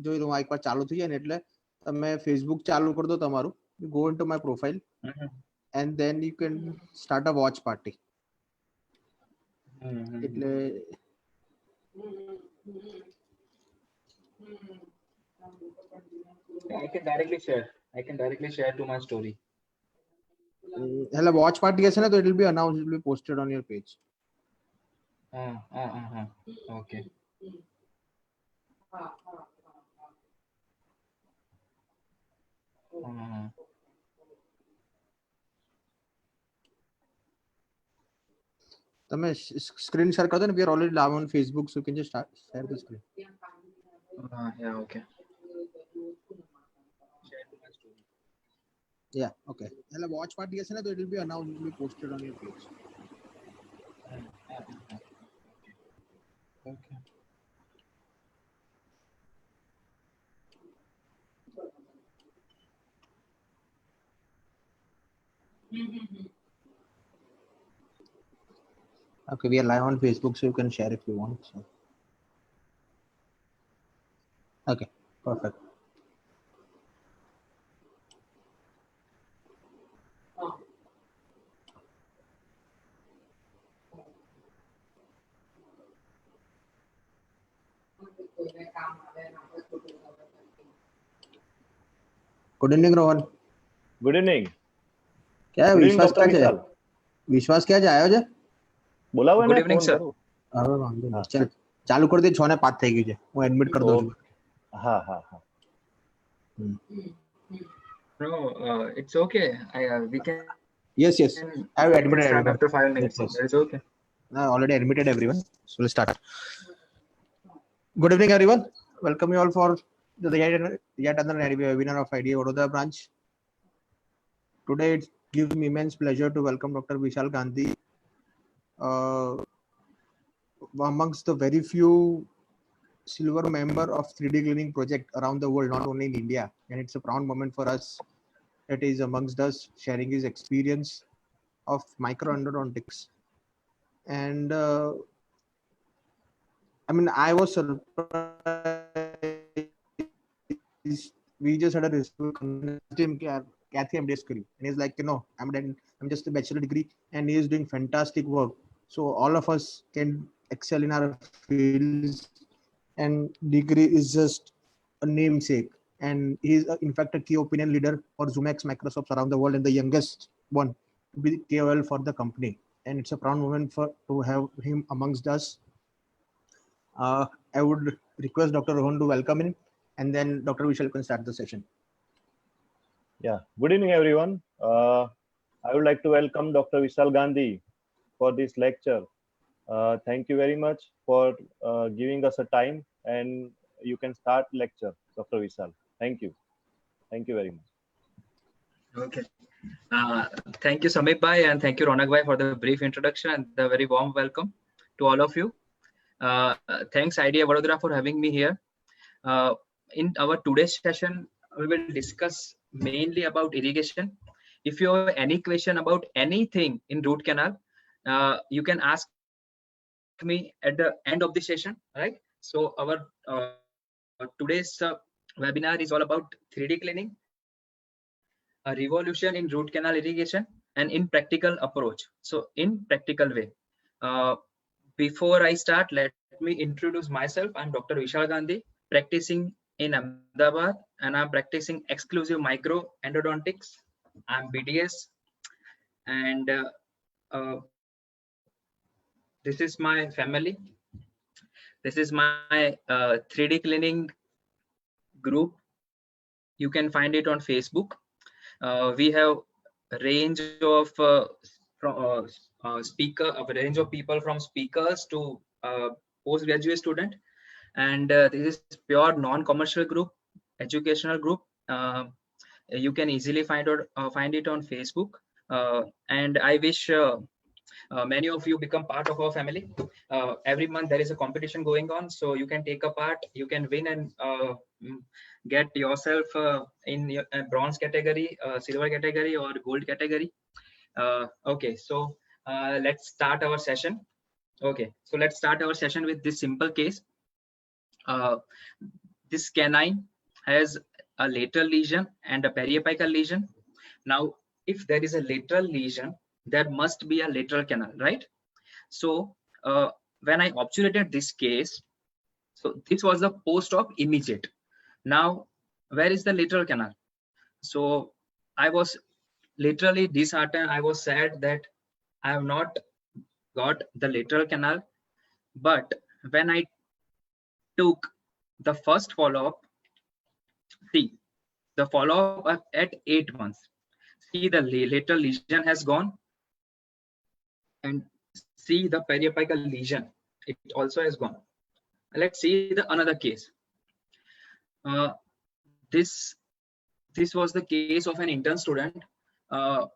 જોઈ લો એક વાર ચાલુ થઈ જાય ને એટલે તમે ફેસબુક ચાલુ કરી દો તમારું, go into my profile and then you can start a watch party. એટલે I can directly share to my story. એટલે watch party હશે ને તો it will be announced, it will be posted on your page. Okay. તમે screen share કરો ને, we are already live on Facebook, so you can just share the screen. Yeah, okay. Yeah, okay. એટલે watch party હશે ને તો it will be announced, it will be posted on your page. Okay. Okay, we are live on Facebook, so you can share if you want. So. Okay, perfect. Good evening Rohan. Good evening. क्या है विश्वास क्या है? विश्वास क्या है? आयो છે? બોલાવો ગુડ ને ઇવનિંગ ફોન સર. કરું. હવે વાંધો નહીં. ચાલ ચાલુ કરી દે. 6 ને 5 થઈ ગયું છે. હું એડમિટ કરી દઉં છું. હા હા હા. No, it's okay. We can. Yes. I have admitted start everyone. after 5 minutes. Yes. It's okay. I already admitted everyone. So we'll start. Good evening, everyone. Welcome you all for the yet another webinar of IDA Vadodara branch. Today it gives me immense pleasure to welcome Dr. Vishal Gandhi, amongst the very few silver member of 3D cleaning project around the world, not only in India. And it's a proud moment for us that he is amongst us, sharing his experience of microendodontics. And I mean, I was surprised. We just had a him Kathy MDS and he's like, I'm just a bachelor degree, and he is doing fantastic work. So all of us can excel in our fields, and degree is just a namesake. And he is in fact a key opinion leader for Zoomax Microsoft around the world, and the youngest one to be KOL for the company. And it's a proud moment to have him amongst us. I would request Dr. Rohan to welcome him, and then Dr. Vishal can start the session. Yeah. Good evening, everyone. I would like to welcome Dr. Vishal Gandhi for this lecture. Thank you very much for giving us a time, and you can start lecture, Dr. Vishal. Thank you. Thank you very much. Okay. Thank you, Samit Bhai, and thank you, Ronak Bhai, for the brief introduction and the very warm welcome to all of you. Thanks, IDA Vadodara, for having me here. In our today's session, we will discuss mainly about irrigation. If you have any question about anything in root canal, you can ask me at the end of the session, right? So our today's webinar is all about 3D cleaning, a revolution in root canal irrigation, and in practical approach. So in practical way, before I start, let me introduce myself. I'm Dr. Vishal Gandhi, practicing in Ahmedabad, and I'm practicing exclusive micro endodontics. I'm BDS, and this is my family. This is my 3D cleaning group. You can find it on Facebook. We have a range of a range of people from speakers to postgraduate student, and this is pure non-commercial group, educational group. You can easily find it on Facebook, and I wish many of you become part of our family. Every month there is a competition going on, so you can take a part. You can win and get yourself in bronze category, silver category, or gold category. Okay, so let's start our session. Okay, so let's start our session with this simple case. This canine has a lateral lesion and a periapical lesion. Now, if there is a lateral lesion, there must be a lateral canal, right? So when I obturated this case, so this was the post-op immediate. Now, where is the lateral canal? So I was literally disheartened. I was sad that I have not got the lateral canal. But when I took the first follow-up, see the follow-up at 8 months. See the lateral lesion has gone, and see the periapical lesion. It also has gone. Let's see the another case. This was the case of an intern student. If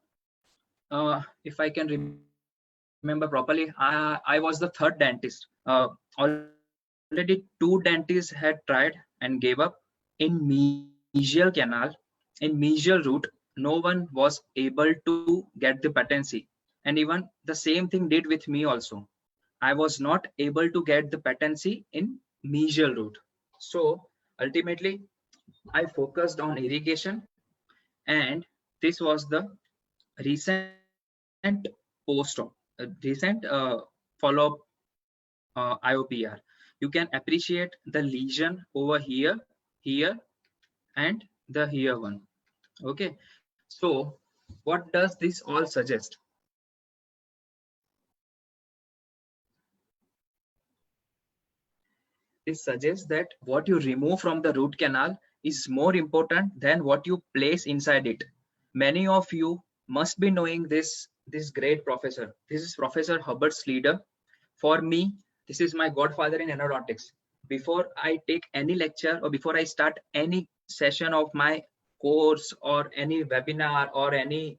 I can remember properly, I was the third dentist. Already 2 dentists had tried and gave up. In mesial canal, in mesial root, no one was able to get the patency. And even the same thing did with me also. I was not able to get the patency in mesial root. So ultimately, I focused on irrigation, and this was the recent post-op, recent follow-up IOPR. You can appreciate the lesion over here, here, and the here one. Okay, so what does this all suggest? This suggests that what you remove from the root canal is more important than what you place inside it. Many of you must be knowing this great professor. This is Professor Herbert Schleider. For me, this is my godfather in endodontics. Before I take any lecture or before I start any session of my course or any webinar or any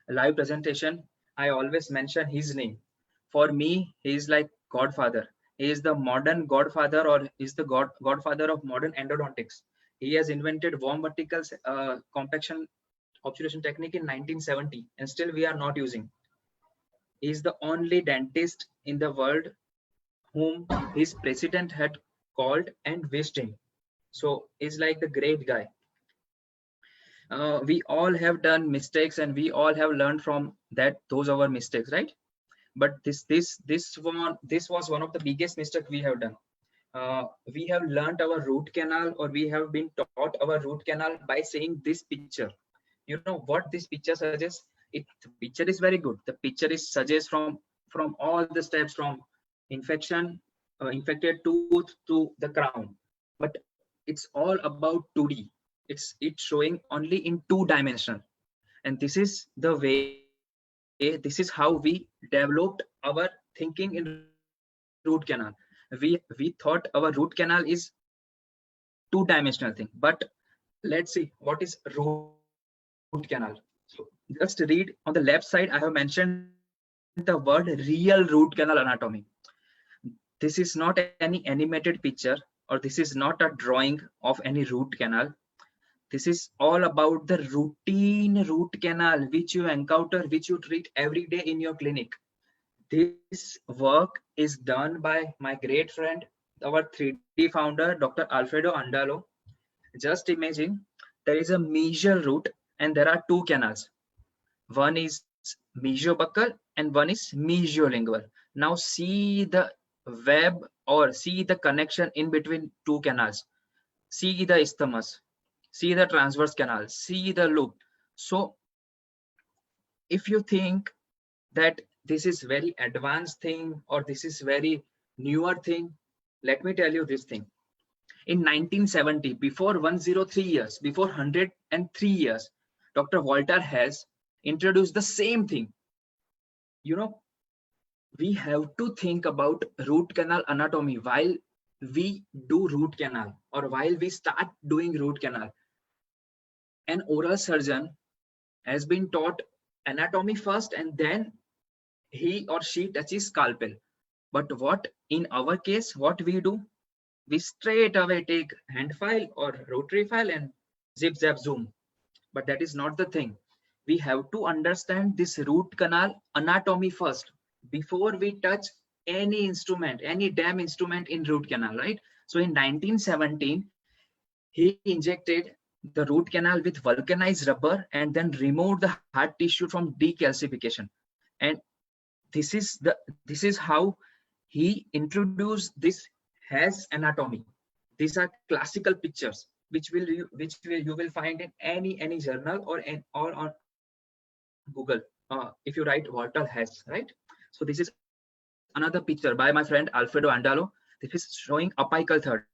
live presentation, I always mention his name. For me, he is like godfather. He is the modern godfather, or is the godfather of modern endodontics. He has invented warm vertical compaction obturation technique in 1970, and still we are not using. He is the only dentist in the world whom his president had called and wished him. So he's like the great guy. We all have done mistakes, and we all have learned from those our mistakes, right? But this was one of the biggest mistakes we have done. We have learned our root canal, or we have been taught our root canal by seeing this picture. You know what this picture suggests? The picture is very good. The picture is suggests from all the steps, from infection, infected tooth to the crown. But it's all about 2D. It's showing only in 2-dimensional, and this is the way. This is how we developed our thinking in root canal. We thought our root canal is 2-dimensional thing, but let's see what is root canal. So just read on the left side. I have mentioned the word real root canal anatomy. This is not any animated picture, or this is not a drawing of any root canal. This is all about the routine root canal which you encounter, which you treat every day in your clinic. This work is done by my great friend, our 3D founder, Dr. Alfredo Andalo. Just imagine there is a mesial root and there are 2 canals. One is mesiobuccal and one is mesiolingual. Now see the web, or see the connection in between 2 canals. See the isthmus. See the transverse canal, see the loop. So if you think that this is very advanced thing, or this is very newer thing, let me tell you this thing. In 1970, before 103 years, before 103 years, Dr. Walter Hess introduced the same thing. You know, we have to think about root canal anatomy while we do root canal, or while we start doing root canal. An oral surgeon has been taught anatomy first, and then he or she touches scalpel. But what in our case, what we do, we straight away take hand file or rotary file and zip zap zoom. But that is not the thing. We have to understand this root canal anatomy first before we touch any instrument, any damn instrument in root canal, right? So in 1917, he injected the root canal with vulcanized rubber and then removed the hard tissue from decalcification. And this is how he introduced this Hess anatomy. These are classical pictures which you will find in any journal or on Google if you write Walter Hess, right? So this is another picture by my friend Alfredo Andalo. This is showing apical third.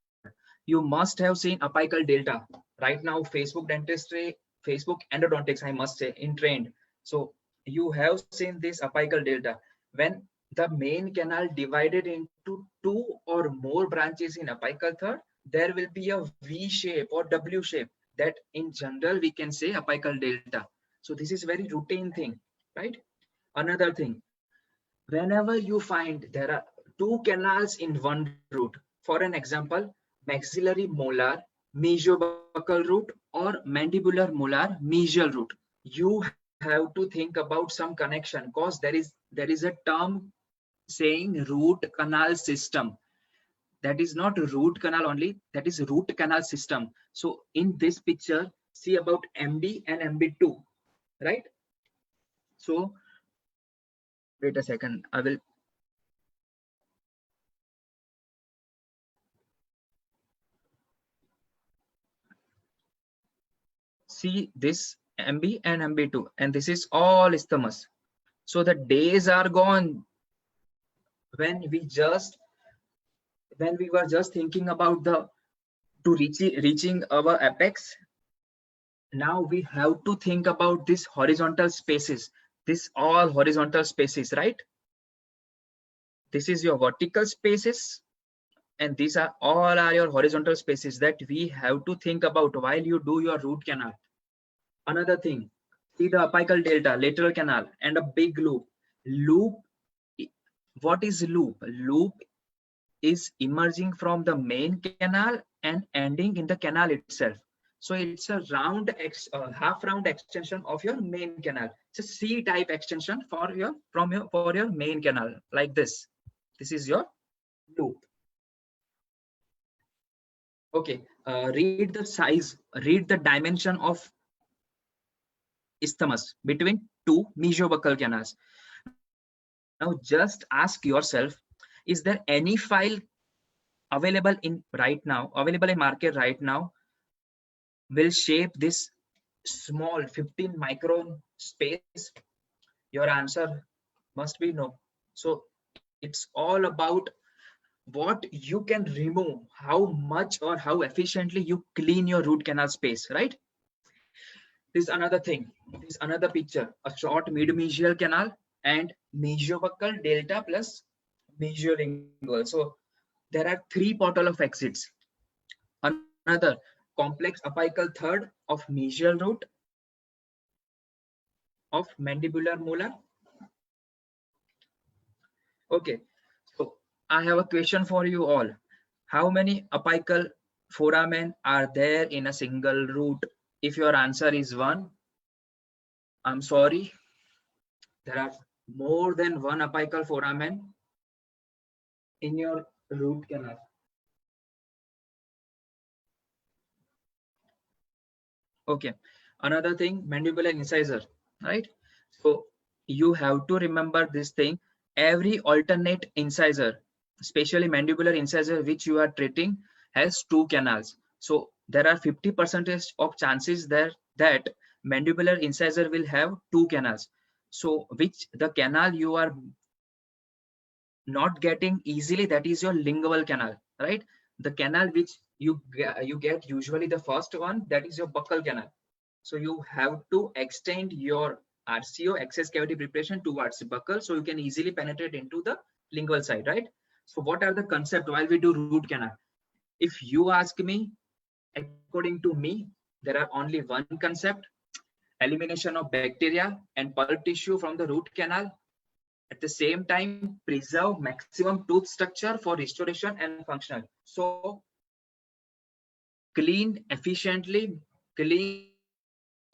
You must have seen apical delta. Right now, Facebook dentistry, Facebook endodontics, I must say, in trend. So you have seen this apical delta. When the main canal divided into 2 or more branches in apical third, there will be a V shape or W shape that in general we can say apical delta. So this is very routine thing, right? Another thing, whenever you find there are 2 canals in one root, for an example, maxillary molar mesiobuccal root or mandibular molar mesial root, you have to think about some connection, because there is a term saying root canal system. That is not root canal only, that is root canal system. So in this picture, see about MB and MB2, right? So wait a second, I will. See this MB and MB2, and this is all isthmus. So the days are gone when we were just thinking about reaching our apex. Now we have to think about this horizontal spaces, this all horizontal spaces, right? This is your vertical spaces, and these are all your horizontal spaces that we have to think about while you do your root canal. Another thing, see the apical delta, lateral canal, and a big loop. Loop, what is loop? Loop is emerging from the main canal and ending in the canal itself. So it's a half round extension of your main canal. It's a C-type extension for your main canal, like this. This is your loop. Okay, read the size, read the dimension of isthmus between 2 mesiobuccal canals. Now just ask yourself, is there any file available in market right now will shape this small 15 micron space? Your answer must be no. So it's all about what you can remove, how much or how efficiently you clean your root canal space, right? This is another thing. This is another picture, a short mid-mesial canal and mesiobuccal delta plus mesiolingual. So there are 3 portal of exits. Another complex apical third of mesial root of mandibular molar. Okay, so I have a question for you all. How many apical foramen are there in a single root? If your answer is 1, I'm sorry, there are more than 1 apical foramen in your root canal. Okay, another thing, mandibular incisor, right? So you have to remember this thing. Every alternate incisor, especially mandibular incisor which you are treating, has 2 canals. So there are 50% of chances there that mandibular incisor will have 2 canals. So which the canal you are not getting easily, that is your lingual canal, right? The canal which you get usually the first one, that is your buccal canal. So you have to extend your RCO, excess cavity preparation, towards buccal, so you can easily penetrate into the lingual side, right? So what are the concepts while we do root canal? If you ask me, according to me, there are only 1 concept: elimination of bacteria and pulp tissue from the root canal. At the same time, preserve maximum tooth structure for restoration and functional. So clean efficiently, clean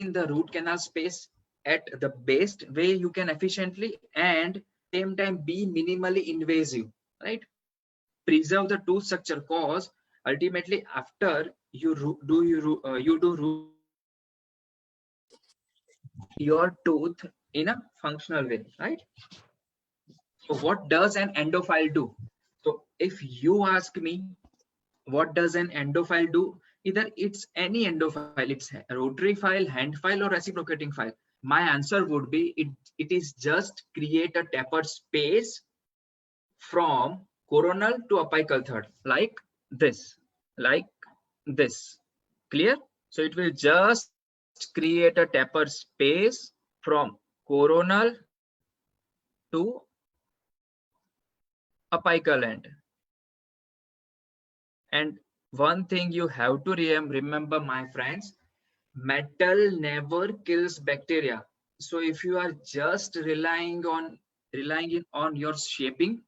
the root canal space at the best way you can efficiently, and same time be minimally invasive, right? Preserve the tooth structure, cause ultimately after you do your tooth in a functional way, right? So what does an endophile do? So if you ask me, what does an endophile do? Either it's any endophile, it's a rotary file, hand file, or reciprocating file. My answer would be it is just create a tapered space from coronal to apical third, like this. Clear? So it will just create a tapered space from coronal to apical end. And one thing you have to remember, my friends, metal never kills bacteria. So if you are just relying on your shaping,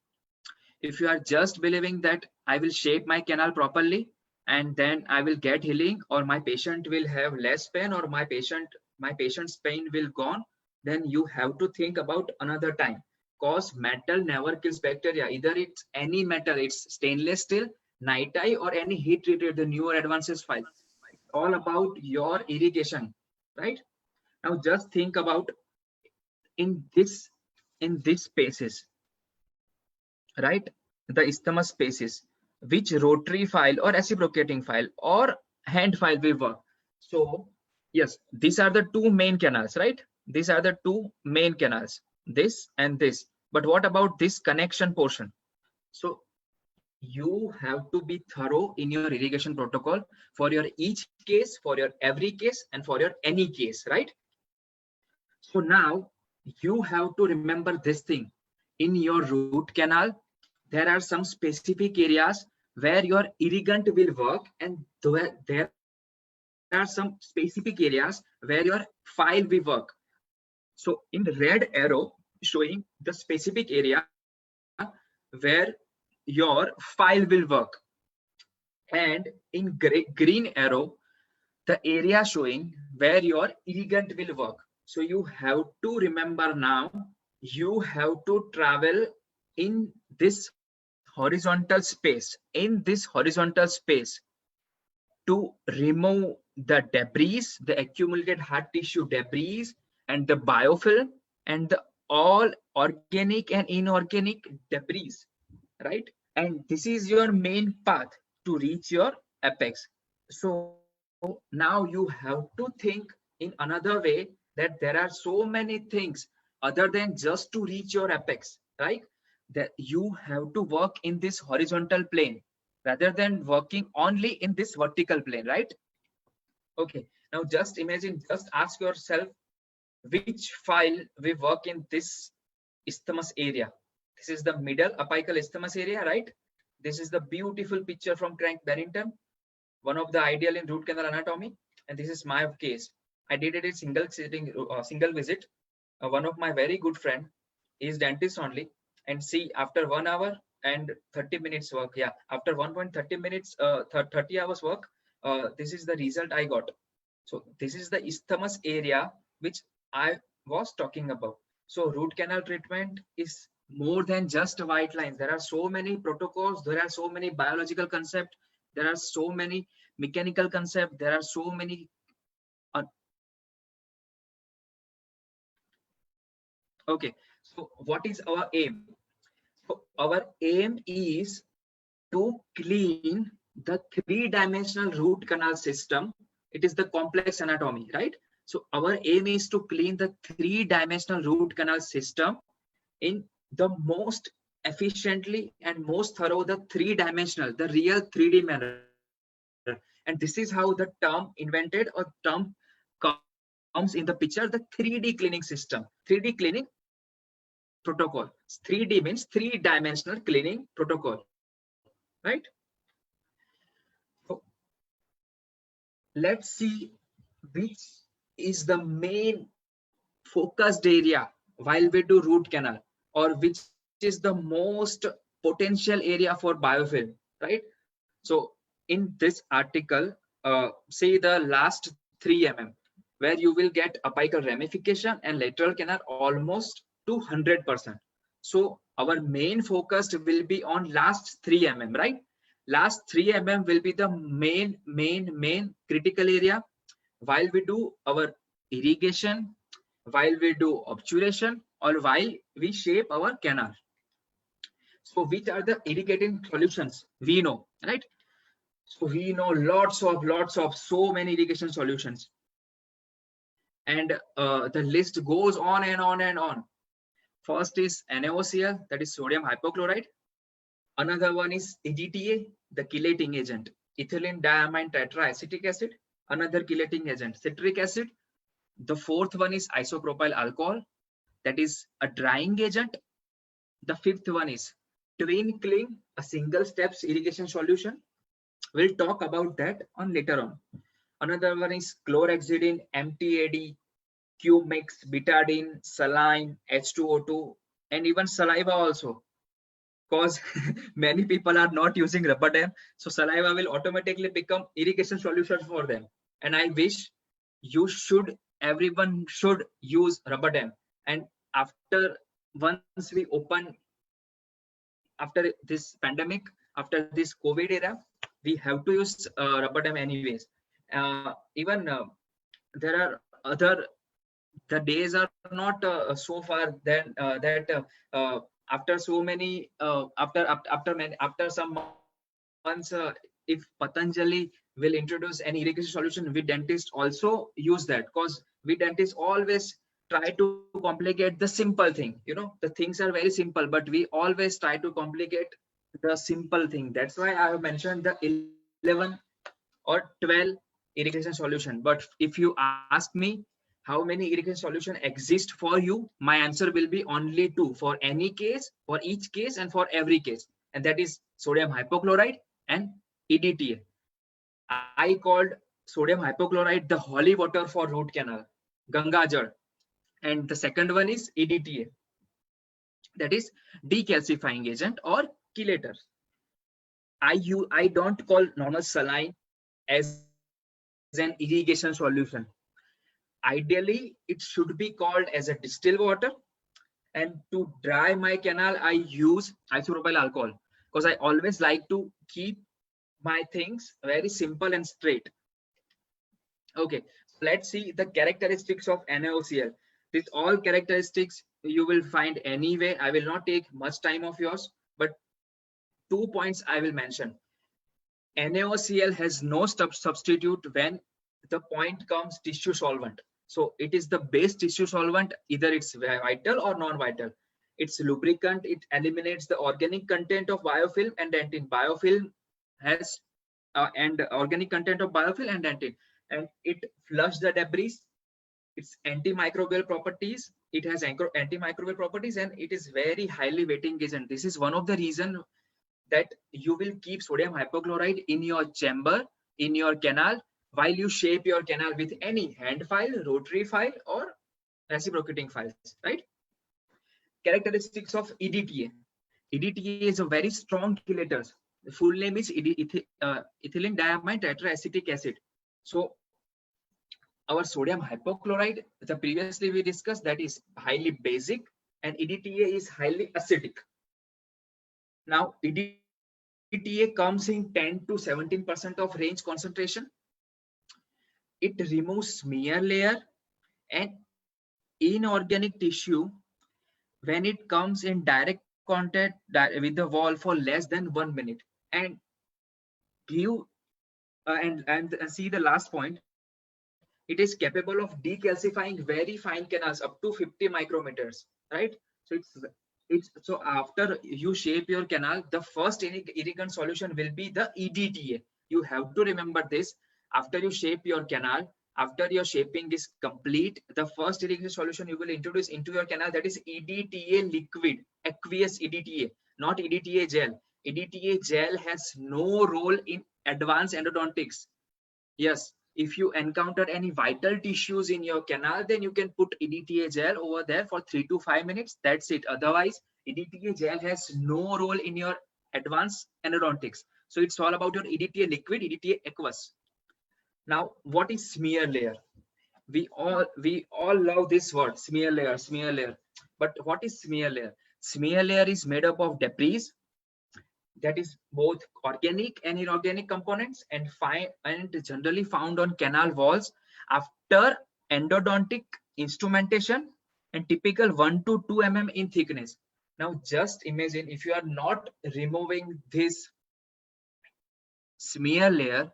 if you are just believing that I will shape my canal properly and then I will get healing, or my patient will have less pain, or my patient's pain will gone, then you have to think about another time, because metal never kills bacteria. Either it's any metal, it's stainless steel, nitrile, or any heat treated, the newer advances file. All about your irrigation, right? Now just think about in this spaces, right? The isthmus spaces, which rotary file or reciprocating file or hand file will work. So yes, these are the two main canals, right? These are the two main canals, this and this. But what about this connection portion? So you have to be thorough in your irrigation protocol for your each case, for your every case, and for your any case, right? So now you have to remember this thing. In your root canal, there are some specific areas where your irrigant will work, and there are some specific areas where your file will work. So in the red arrow showing the specific area where your file will work, and in green arrow the area showing where your irrigant will work. So you have to remember now, you have to travel in this horizontal space, to remove the debris, the accumulated hard tissue debris, and the biofilm, and the all organic and inorganic debris, right? And this is your main path to reach your apex. So now you have to think in another way, that there are so many things other than just to reach your apex, right? That you have to work in this horizontal plane rather than working only in this vertical plane, right? Okay, now just imagine, just ask yourself, which file we work in this isthmus area. This is the middle apical isthmus area, right? This is the beautiful picture from Frank Barrington, one of the ideal in root canal anatomy. And this is my case. I did it in single visit. One of my very good friend is dentist only, and see, after 1 hour and 30 minutes work, yeah, after 1.30 minutes, 30 hours work, this is the result I got. So this is the isthmus area which I was talking about. So root canal treatment is more than just white lines. There are so many protocols, there are so many biological concepts, there are so many mechanical concepts, there are so many okay. So what is our aim? So our aim is to clean the three-dimensional root canal system. It is the complex anatomy, right? So our aim is to clean the three-dimensional root canal system in the most efficiently and most thorough, the three-dimensional, the real 3D manner. And this is how the term invented, or term comes in the picture, the 3D cleaning system, 3D cleaning protocol. 3D means three-dimensional cleaning protocol, right? So let's see which is the main focused area while we do root canal, or which is the most potential area for biofilm, right? So in this article, say the last 3 mm, where you will get apical ramification and lateral canal almost to 100%. So our main focus will be on last 3 mm, right? Last 3 mm will be the main critical area while we do our irrigation, while we do obturation, or while we shape our canal. So which are the irrigating solutions we know, right? So we know lots of so many irrigation solutions, and the list goes on and on and on. First is NaOCl, that is sodium hypochlorite. Another one is EDTA, the chelating agent, ethylene diamine tetraacetic acid, another chelating agent, citric acid. The fourth one is isopropyl alcohol, that is a drying agent. The fifth one is twincling, a single steps irrigation solution. We'll talk about that on later on. Another one is chlorhexidine, MTAD, Q-mix, betadine, saline, H2O2, and even saliva also. Because many people are not using rubber dam, so saliva will automatically become irrigation solution for them. And I wish everyone should use rubber dam. And once we open, after this pandemic, after this COVID era, we have to use rubber dam anyways. There are the days are not so far then that after so many after some months, if Patanjali will introduce an irrigation solution, we dentists also use that, because we dentists always try to complicate the simple thing. The things are very simple, but we always try to complicate the simple thing. That's why I have mentioned the 11 or 12 irrigation solution. But if you ask me how many irrigation solution exist for you, my answer will be only 2 for any case, for each case, and for every case, and that is sodium hypochlorite and EDTA. I called sodium hypochlorite the holy water for root canal, Ganga Jal, and the second one is EDTA, that is decalcifying agent or chelator. I don't call normal saline as an irrigation solution. Ideally, it should be called as a distilled water. And to dry my canal, I use isopropyl alcohol, because I always like to keep my things very simple and straight. Okay, so let's see the characteristics of NaOCl. These all characteristics you will find anyway. I will not take much time of yours, but 2 points I will mention. NaOCl has no substitute when the point comes tissue solvent. So it is the base tissue solvent, either it's vital or non-vital. It's lubricant, it eliminates the organic content of biofilm and dentin. Biofilm has and organic content of biofilm and dentin, and it flushes the debris. It's antimicrobial properties. It has antimicrobial properties, and it is very highly wetting agent. This is one of the reasons that you will keep sodium hypochlorite in your chamber, in your canal, while you shape your canal with any hand file, rotary file, or reciprocating files, right? Characteristics of EDTA. EDTA is a very strong chelator. The full name is ethylene diamine tetraacetic acid. So our sodium hypochlorite, the previously we discussed, that is highly basic, and EDTA is highly acidic. Now EDTA comes in 10 to 17% of range concentration. It removes smear layer and inorganic tissue when it comes in direct contact with the wall for less than 1 minute. And see the last point. It is capable of decalcifying very fine canals up to 50 micrometers, right? So after you shape your canal, the first irrigant solution will be the EDTA. You have to remember this. After you shape your canal, after your shaping is complete, the first irrigation solution you will introduce into your canal, that is EDTA liquid, aqueous EDTA, not EDTA gel. EDTA gel has no role in advanced endodontics. Yes, if you encounter any vital tissues in your canal, then you can put EDTA gel over there for 3 to 5 minutes. That's it. Otherwise, EDTA gel has no role in your advanced endodontics. So it's all about your EDTA liquid, EDTA aqueous. Now, what is smear layer? We all love this word, smear layer, smear layer. But what is smear layer? Smear layer is made up of debris that is both organic and inorganic components, and generally found on canal walls after endodontic instrumentation, and typical 1 to 2 mm in thickness. Now just imagine if you are not removing this smear layer,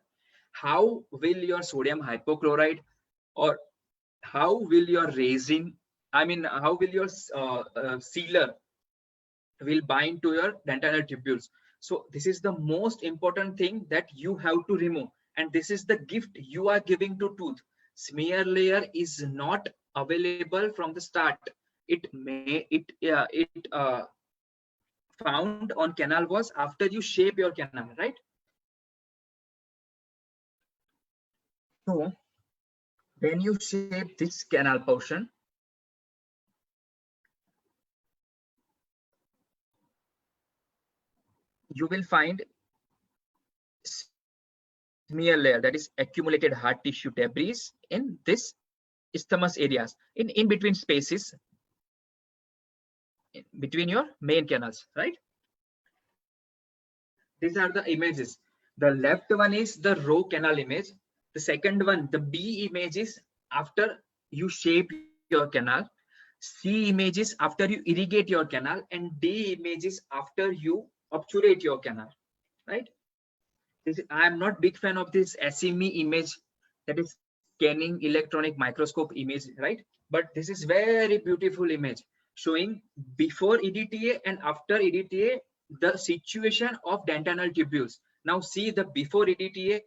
how will your sodium hypochlorite, or how will your resin, how will your sealer will bind to your dentinal tubules? So this is the most important thing that you have to remove, and this is the gift you are giving to tooth. Smear layer is not available from the start. It found on canal walls after you shape your canal, right? So when you shape this canal portion, you will find smear layer, that is accumulated hard tissue debris in this isthmus areas, in between spaces between your main canals, right? These are the images. The left one is the row canal image. The second one, the B image, is after you shape your canal. C images after you irrigate your canal, and D images after you obturate your canal, right? I am not big fan of this SME image, that is scanning electronic microscope image, right? But this is very beautiful image showing before EDTA and after EDTA the situation of dentinal tubules. Now see the before EDTA,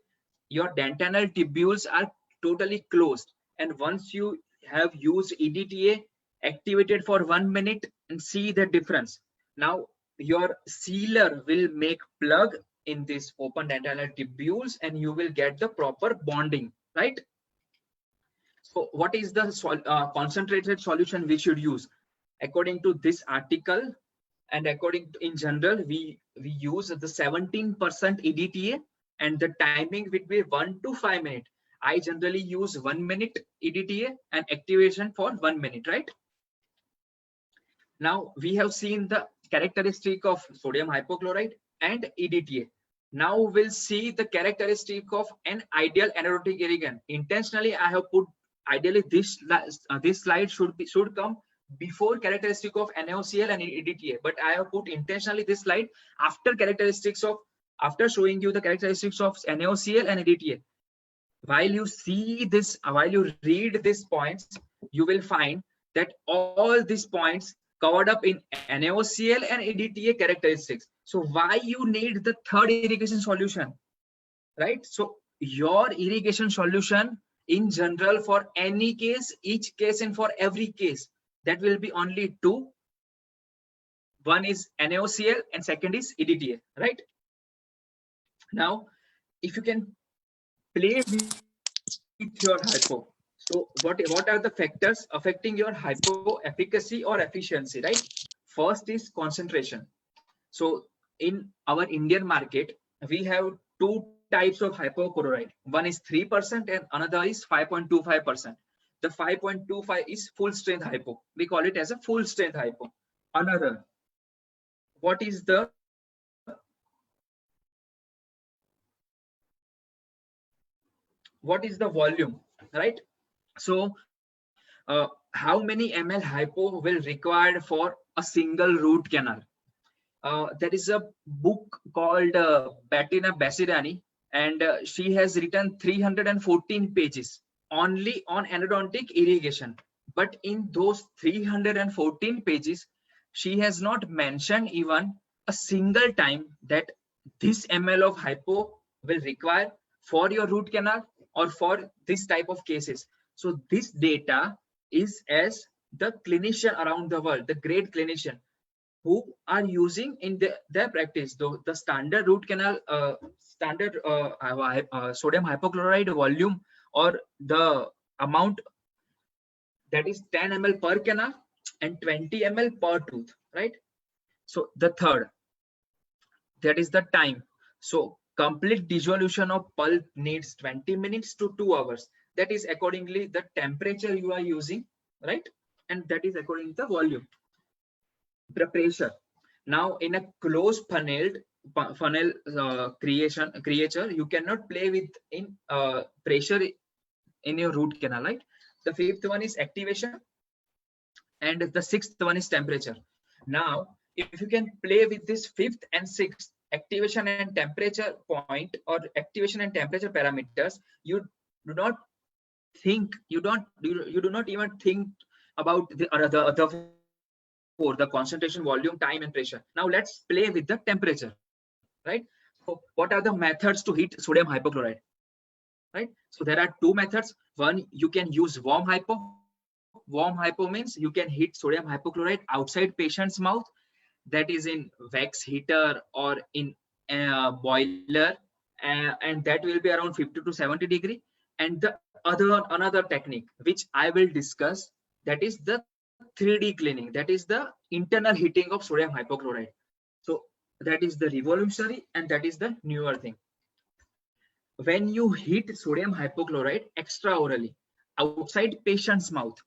your dentinal tubules are totally closed, and once you have used EDTA, activated for 1 minute, and see the difference. Now your sealer will make plug in this open dentinal tubules, and you will get the proper bonding, right? So what is the concentrated solution we should use? According to this article, and according to, in general, we use the 17% EDTA, and the timing will be 1 to 5 minutes. I generally use 1 minute EDTA and activation for 1 minute, right? Now we have seen the characteristic of sodium hypochlorite and EDTA. Now we'll see the characteristic of an ideal anaerobic irrigant. Intentionally, I have put ideally this slide should come before characteristic of NaOCl and EDTA, but I have put intentionally this slide after showing you the characteristics of NaOCl and EDTA. While you see this, while you read these points, you will find that all these points covered up in NaOCl and EDTA characteristics. So why you need the third irrigation solution, right? So your irrigation solution in general for any case, each case, and for every case, that will be only two. One is NaOCl and second is EDTA, right? Now, if you can play with your hypo. So what are the factors affecting your hypo efficacy or efficiency, right? First is concentration. So in our Indian market, we have two types of hypochlorite. One is 3% and another is 5.25%. The 5.25 is full strength hypo. We call it as a full strength hypo. Another, what is the volume, right? So how many ml hypo will required for a single root canal? There is a book called Bettina Basirani, and she has written 314 pages only on endodontic irrigation. But in those 314 pages, she has not mentioned even a single time that this ml of hypo will require for your root canal or for this type of cases. So this data is as the clinician around the world, the great clinician who are using in their practice, the standard root canal, standard sodium hypochlorite volume, or the amount, that is 10 ml per canal and 20 ml per tooth, right? So the third, that is the time. So complete dissolution of pulp needs 20 minutes to 2 hours. That is accordingly the temperature you are using, right? And that is according to the volume. The pressure. Now in a closed funneled funnel creature, you cannot play with in pressure in your root canal, right? The fifth one is activation, and the sixth one is temperature. Now, if you can play with this fifth and sixth activation and temperature point or activation and temperature parameters, you do not think, you do not even think about the other four, the concentration, volume, time, and pressure. Now let's play with the temperature, right? So what are the methods to heat sodium hypochlorite, right? So there are two methods. One, you can use warm hypo. Warm hypo means you can heat sodium hypochlorite outside patient's mouth, that is in wax heater or in boiler, and that will be around 50 to 70 degree. And the another technique which I will discuss, that is the 3D cleaning, that is the internal heating of sodium hypochlorite. So that is the revolutionary, and that is the newer thing. When you heat sodium hypochlorite extraorally outside patient's mouth,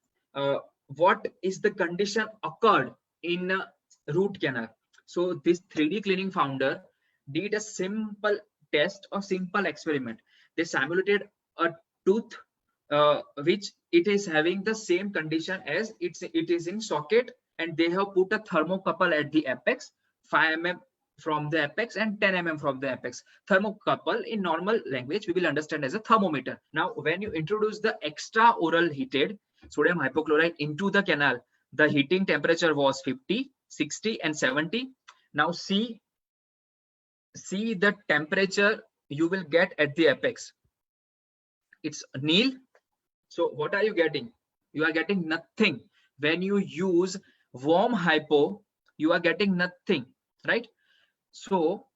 what is the condition occurred in root canal? So this 3D cleaning founder did a simple test or simple experiment. They simulated a tooth which it is having the same condition as it is in socket, and they have put a thermocouple at the apex, 5 mm from the apex and 10 mm from the apex. Thermocouple in normal language we will understand as a thermometer. Now when you introduce the extraoral heated sodium hypochlorite into the canal, the heating temperature was 50, 60 and 70. Now see the temperature you will get at the apex. It's nil. So what are you getting? You are getting nothing. When you use warm hypo, you are getting nothing, right? So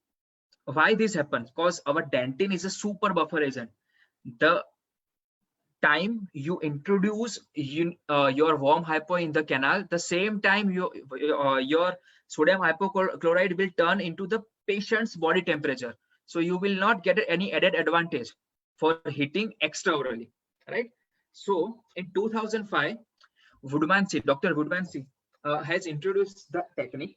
why this happens? Because our dentin is a super buffer agent. The time you introduce your warm hypo in the canal, the same time your sodium hypochlorite will turn into the patient's body temperature. So you will not get any added advantage for heating extraorally, right? So in 2005, Dr. Woodmansey has introduced the technique.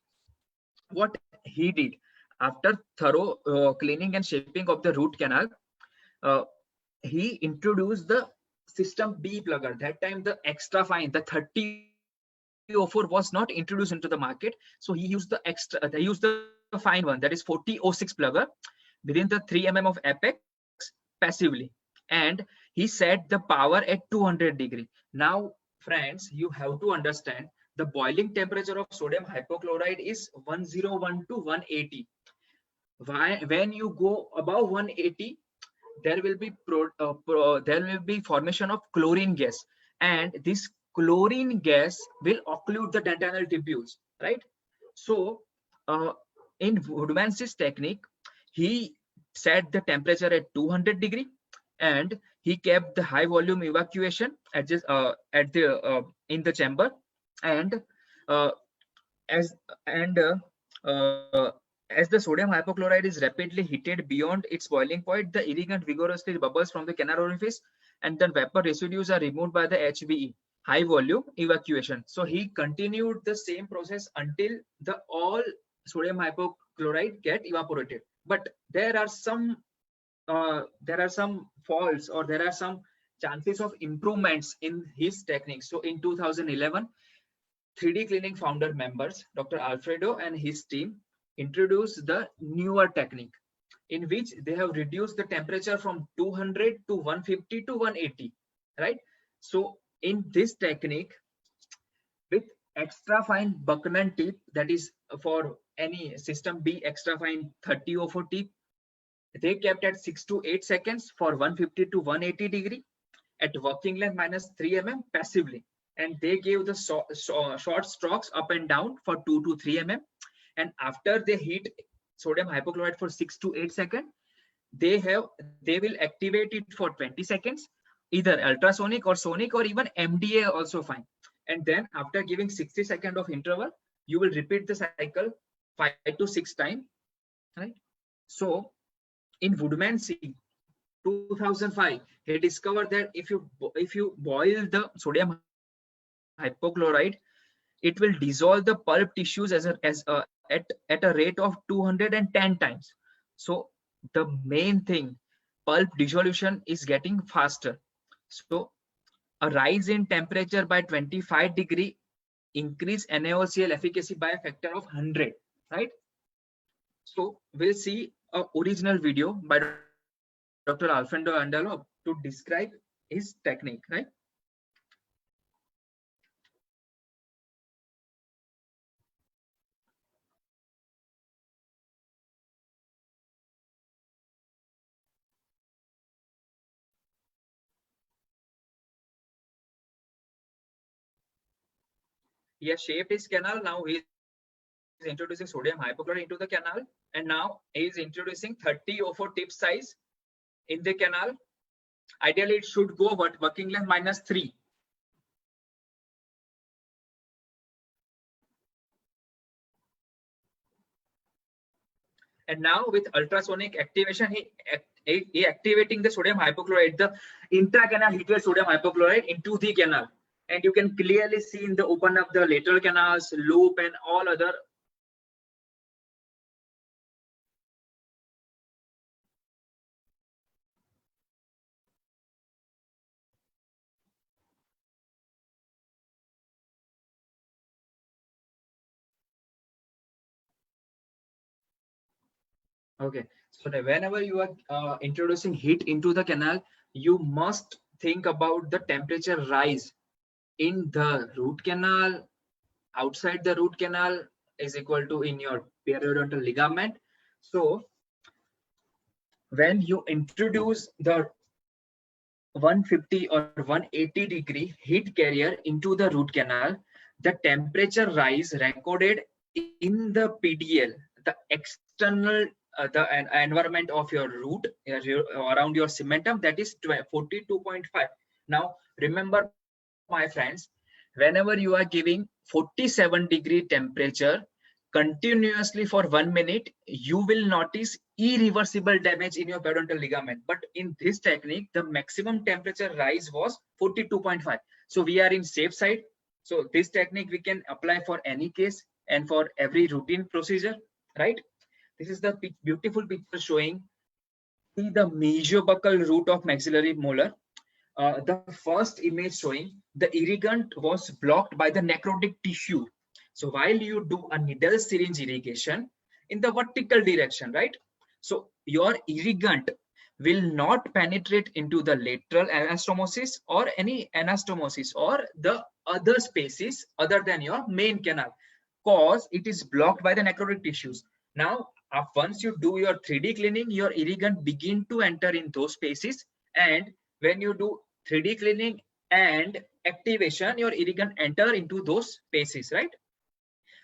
What he did, after thorough cleaning and shaping of the root canal, he introduced the system B plugger. That time the extra fine, the 3004 was not introduced into the market. So he used the fine one, that is 4006 plugger within the 3 mm of apex passively. And he set the power at 200 degree. Now, friends, you have to understand the boiling temperature of sodium hypochlorite is 1012 to 180. When you go above 180, there will be formation of chlorine gas, and this chlorine gas will occlude the dentinal tubules, right? So in Woodmansey's technique, he set the temperature at 200 degree, and he kept the high volume evacuation in the chamber, and as the sodium hypochlorite is rapidly heated beyond its boiling point, the irrigant vigorously bubbles from the canal orifice, and then vapor residues are removed by the HVE, high volume evacuation. So he continued the same process until all sodium hypochlorite get evaporated. But there are some faults, or there are some chances of improvements in his technique. So in 2011, 3D cleaning founder members, Dr. Alfredo and his team, introduced the newer technique, in which they have reduced the temperature from 200 to 150 to 180, right? So in this technique, with extra fine Buchanan tip, that is for any system B extra fine 3004 tip, they kept at 6 to 8 seconds for 150 to 180 degree at working length minus 3 mm passively, and they gave the short strokes up and down for 2 to 3 mm. And after they heat sodium hypochlorite for 6 to 8 seconds, they will activate it for 20 seconds, either ultrasonic or sonic or even MDA also fine. And then after giving 60 seconds of interval, you will repeat the cycle 5 to 6 times, right? So in Woodmansey 2005, he discovered that if you boil the sodium hypochlorite, it will dissolve the pulp tissues as at a rate of 210 times. So the main thing, pulp dissolution is getting faster. So a rise in temperature by 25 degree increase NaOCl efficacy by a factor of 100, right? So we'll see a original video by Dr. Alfredo Andalov to describe his technique, right? He has shaped his canal. Now he is introducing sodium hypochlorite into the canal, and now he is introducing 30 O4 tip size in the canal. Ideally, it should go working length -3. And now with ultrasonic activation, he activating the sodium hypochlorite, the intracanal heated sodium hypochlorite into the canal. And you can clearly see in the open up the lateral canals, loop, and all other. Okay, so whenever you are introducing heat into the canal, you must think about the temperature rise in the root canal, outside the root canal is equal to in your periodontal ligament. So when you introduce the 150 or 180 degree heat carrier into the root canal, the temperature rise recorded in the PDL, the external the environment of your root around your cementum, that is 42.5. Now remember, my friends, whenever you are giving 47 degree temperature continuously for 1 minute, you will notice irreversible damage in your periodontal ligament. But in this technique, the maximum temperature rise was 42.5. So we are in safe side. So this technique we can apply for any case and for every routine procedure, right? This is the beautiful picture showing the mesobuccal root of maxillary molar. The first image showing the irrigant was blocked by the necrotic tissue. So while you do a needle syringe irrigation in the vertical direction, right? So your irrigant will not penetrate into the lateral anastomosis or any anastomosis or the other spaces other than your main canal, cause it is blocked by the necrotic tissues. Now, once you do your 3D cleaning, your irrigant begin to enter in those spaces, and when you do 3D cleaning and activation, your irrigant enter into those spaces, right?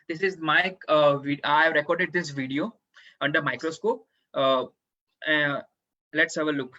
This is my I have recorded this video under microscope. Let's have a look.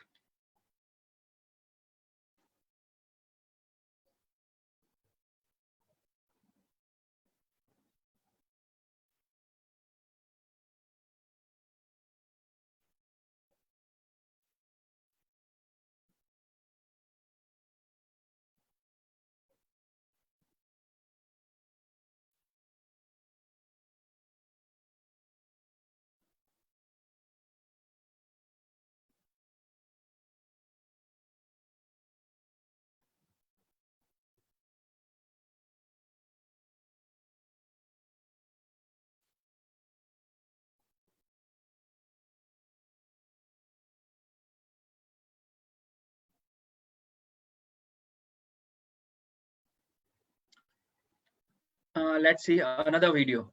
Let's see another video.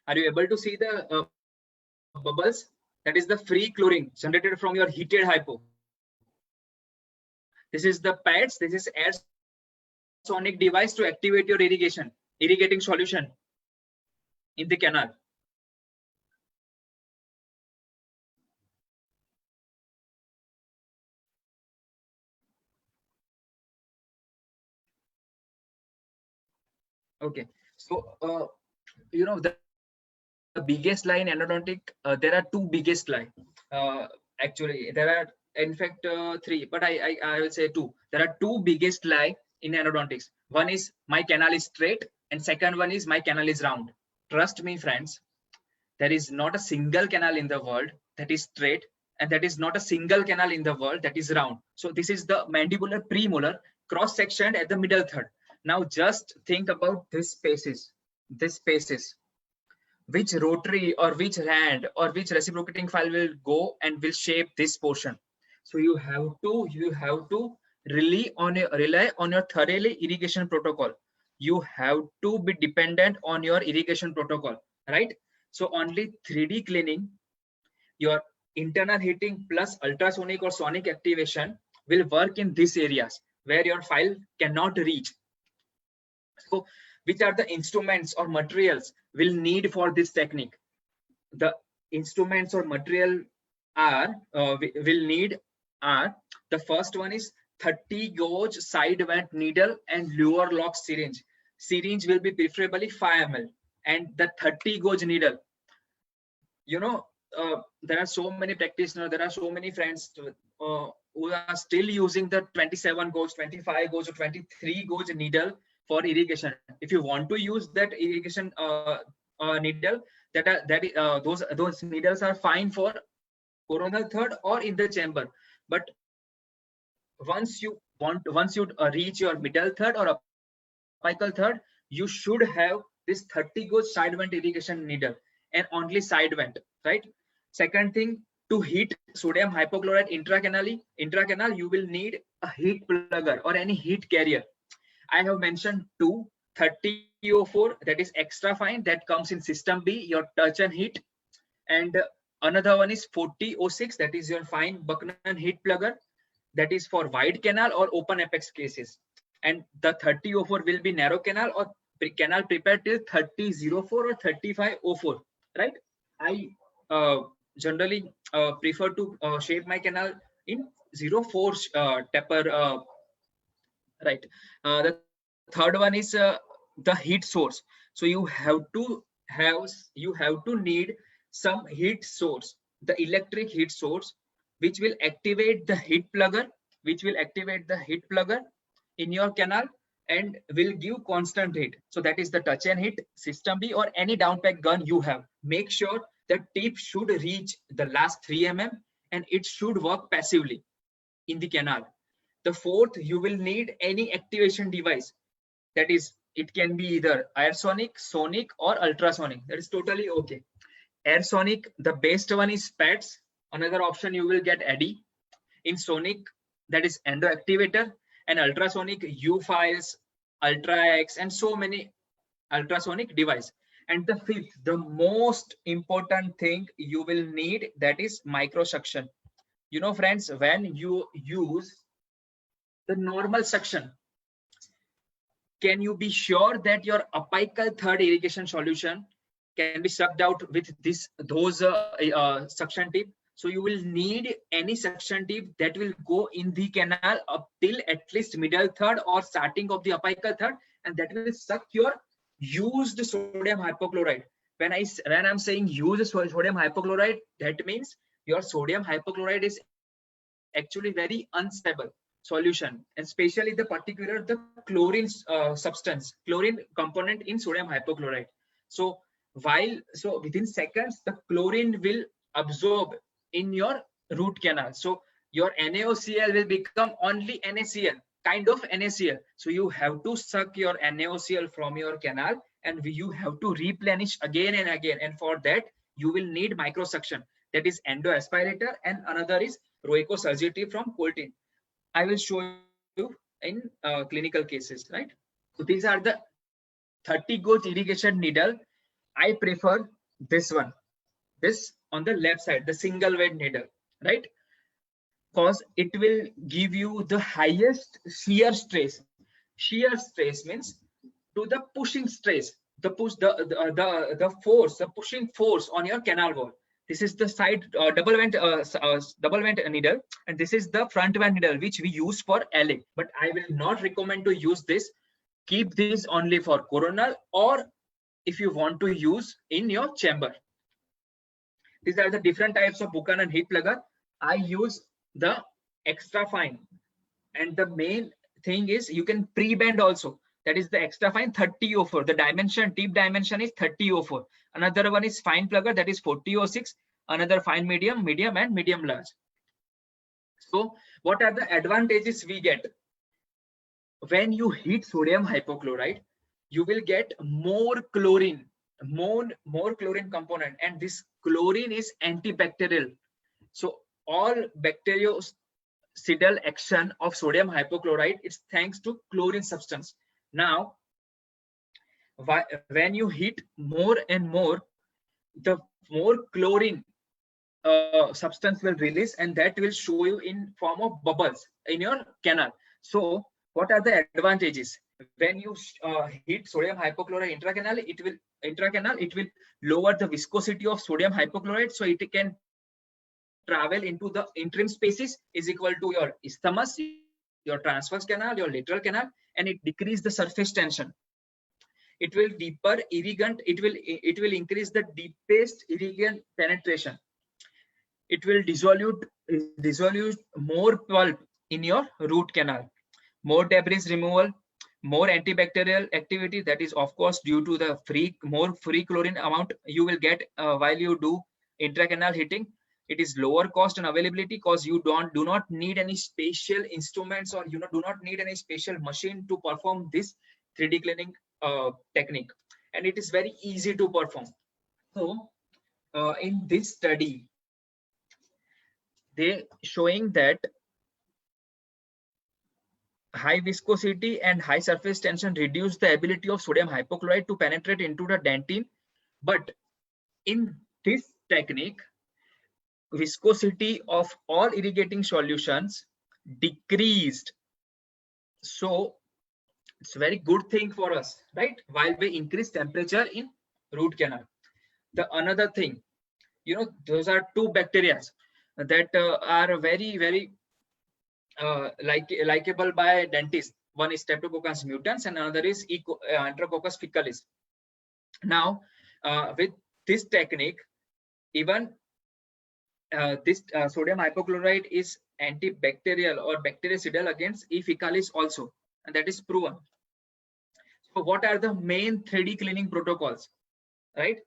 Are you able to see the bubbles? That is the free chlorine generated from your heated hypo. This is the pads. This is air sonic device to activate your irrigating solution in the canal. Okay, so you know biggest lie in endodontic, there are two biggest lie. Actually, there are in fact three, but I will say two. There are two biggest lie in endodontics. One is my canal is straight, and second one is my canal is round. Trust me, friends, there is not a single canal in the world that is straight, and that is not a single canal in the world that is round. So this is the mandibular premolar cross section at the middle third. Now just think about this spaces, which rotary or which rand or which reciprocating file will go and will shape this portion. So you have to rely on your thoroughly irrigation protocol. You have to be dependent on your irrigation protocol, right? So only 3D cleaning, your internal heating plus ultrasonic or sonic activation will work in these areas where your file cannot reach. So which are the instruments or materials will need for this technique? The instruments or material are will need are, the first one is 30 gauge side vent needle and lure lock syringe. Syringe will be preferably 5 ml, and the 30 gauge needle, you know, there are so many practitioners, there are so many friends who are still using the 27 gauge, 25 gauge or 23 gauge needle for irrigation. If you want to use that irrigation needle, those needles are fine for coronal third or in the chamber. But once you reach your middle third or apical third, you should have this 30 gauge side vent irrigation needle, and only side vent, right? Second thing, to heat sodium hypochlorite intracanal, you will need a heat plugger or any heat carrier. I have mentioned two, 3004, that is extra fine, that comes in system B, your touch and heat, and another one is 4006, that is your fine Buchanan heat plugger, that is for wide canal or open apex cases. And the 3004 will be narrow canal or canal prepared till 3004 or 3504, right? I generally prefer to shape my canal in 04 taper, right? The third one is the heat source. So you have to need some heat source, the electric heat source, which will activate the heat plugger, in your canal and will give constant heat. So that is the touch and heat, system B, or any downpack gun you have. Make sure the tip should reach the last 3 mm and it should work passively in the canal. The fourth, you will need any activation device. That is, it can be either aersonic, sonic, or ultrasonic. That is totally okay. Aersonic, the best one is PATS. Another option you will get ADDI. In sonic, that is endo activator, and ultrasonic, U-Files, Ultra-X, and so many ultrasonic device. And the fifth, the most important thing you will need, that is microsuction. You know, friends, when you use the normal suction, can you be sure that your apical third irrigation solution can be sucked out with those suction tip? So you will need any suction tip that will go in the canal up till at least middle third or starting of the apical third, and that will suck your used sodium hypochlorite. When I'm saying use sodium hypochlorite, that means your sodium hypochlorite is actually very unstable solution, and especially the chlorine substance, chlorine component in sodium hypochlorite. So within seconds, the chlorine will absorb in your root canal. So your NaOCl will become only NaCl, kind of NaCl. So you have to suck your NaOCl from your canal, and you have to replenish again and again. And for that, you will need microsuction. That is endo aspirator, and another is Roeco Surgitive from Coltin. I will show you in clinical cases, right? So these are the 30 gauge irrigation needle. I prefer this one, this on the left side, the single weight needle, right? Because it will give you the highest shear stress. Shear stress means to the pushing stress, the pushing force on your canal wall. This is the side double vent needle, and this is the front vent needle which we use for LA. But I will not recommend to use this. Keep this only for coronal, or if you want to use in your chamber. These are the different types of Buchanan heat plugger. I use the extra fine, and the main thing is you can pre-bend also. That is the extra fine 3004. The dimension, deep dimension is 3004. Another one is fine plugger, that is 4006. Another fine medium, medium, and medium large. So what are the advantages we get? When you heat sodium hypochlorite, you will get more chlorine, more chlorine component, and this chlorine is antibacterial. So all bactericidal action of sodium hypochlorite is thanks to chlorine substance. Now, when you heat more and more, the more chlorine substance will release, and that will show you in form of bubbles in your canal. So what are the advantages? When you heat sodium hypochlorite intracanal, it will lower the viscosity of sodium hypochlorite, so it can travel into the interim spaces is equal to your isthmus, your transverse canal, your lateral canal, and it decrease the surface tension. It will deeper irrigant. It will increase the deepest irrigant penetration. It will dissolve more pulp in your root canal. More debris removal, more antibacterial activity. That is, of course, due to the more free chlorine amount you will get while you do intracanal heating. It is lower cost and availability because you do not need any special instruments, or do not need any special machine to perform this 3D cleaning technique, and it is very easy to perform. So in this study, they showing that high viscosity and high surface tension reduce the ability of sodium hypochlorite to penetrate into the dentine. But in this technique, viscosity of all irrigating solutions decreased. So it's a very good thing for us, right? While we increase temperature in root canal. The another thing, those are two bacteria that are very, very likable by dentists. One is Streptococcus mutans and another is Enterococcus faecalis. Now, with this technique, even this sodium hypochlorite is antibacterial or bactericidal against E. faecalis also, and that is proven. So what are the main 3D cleaning protocols, right?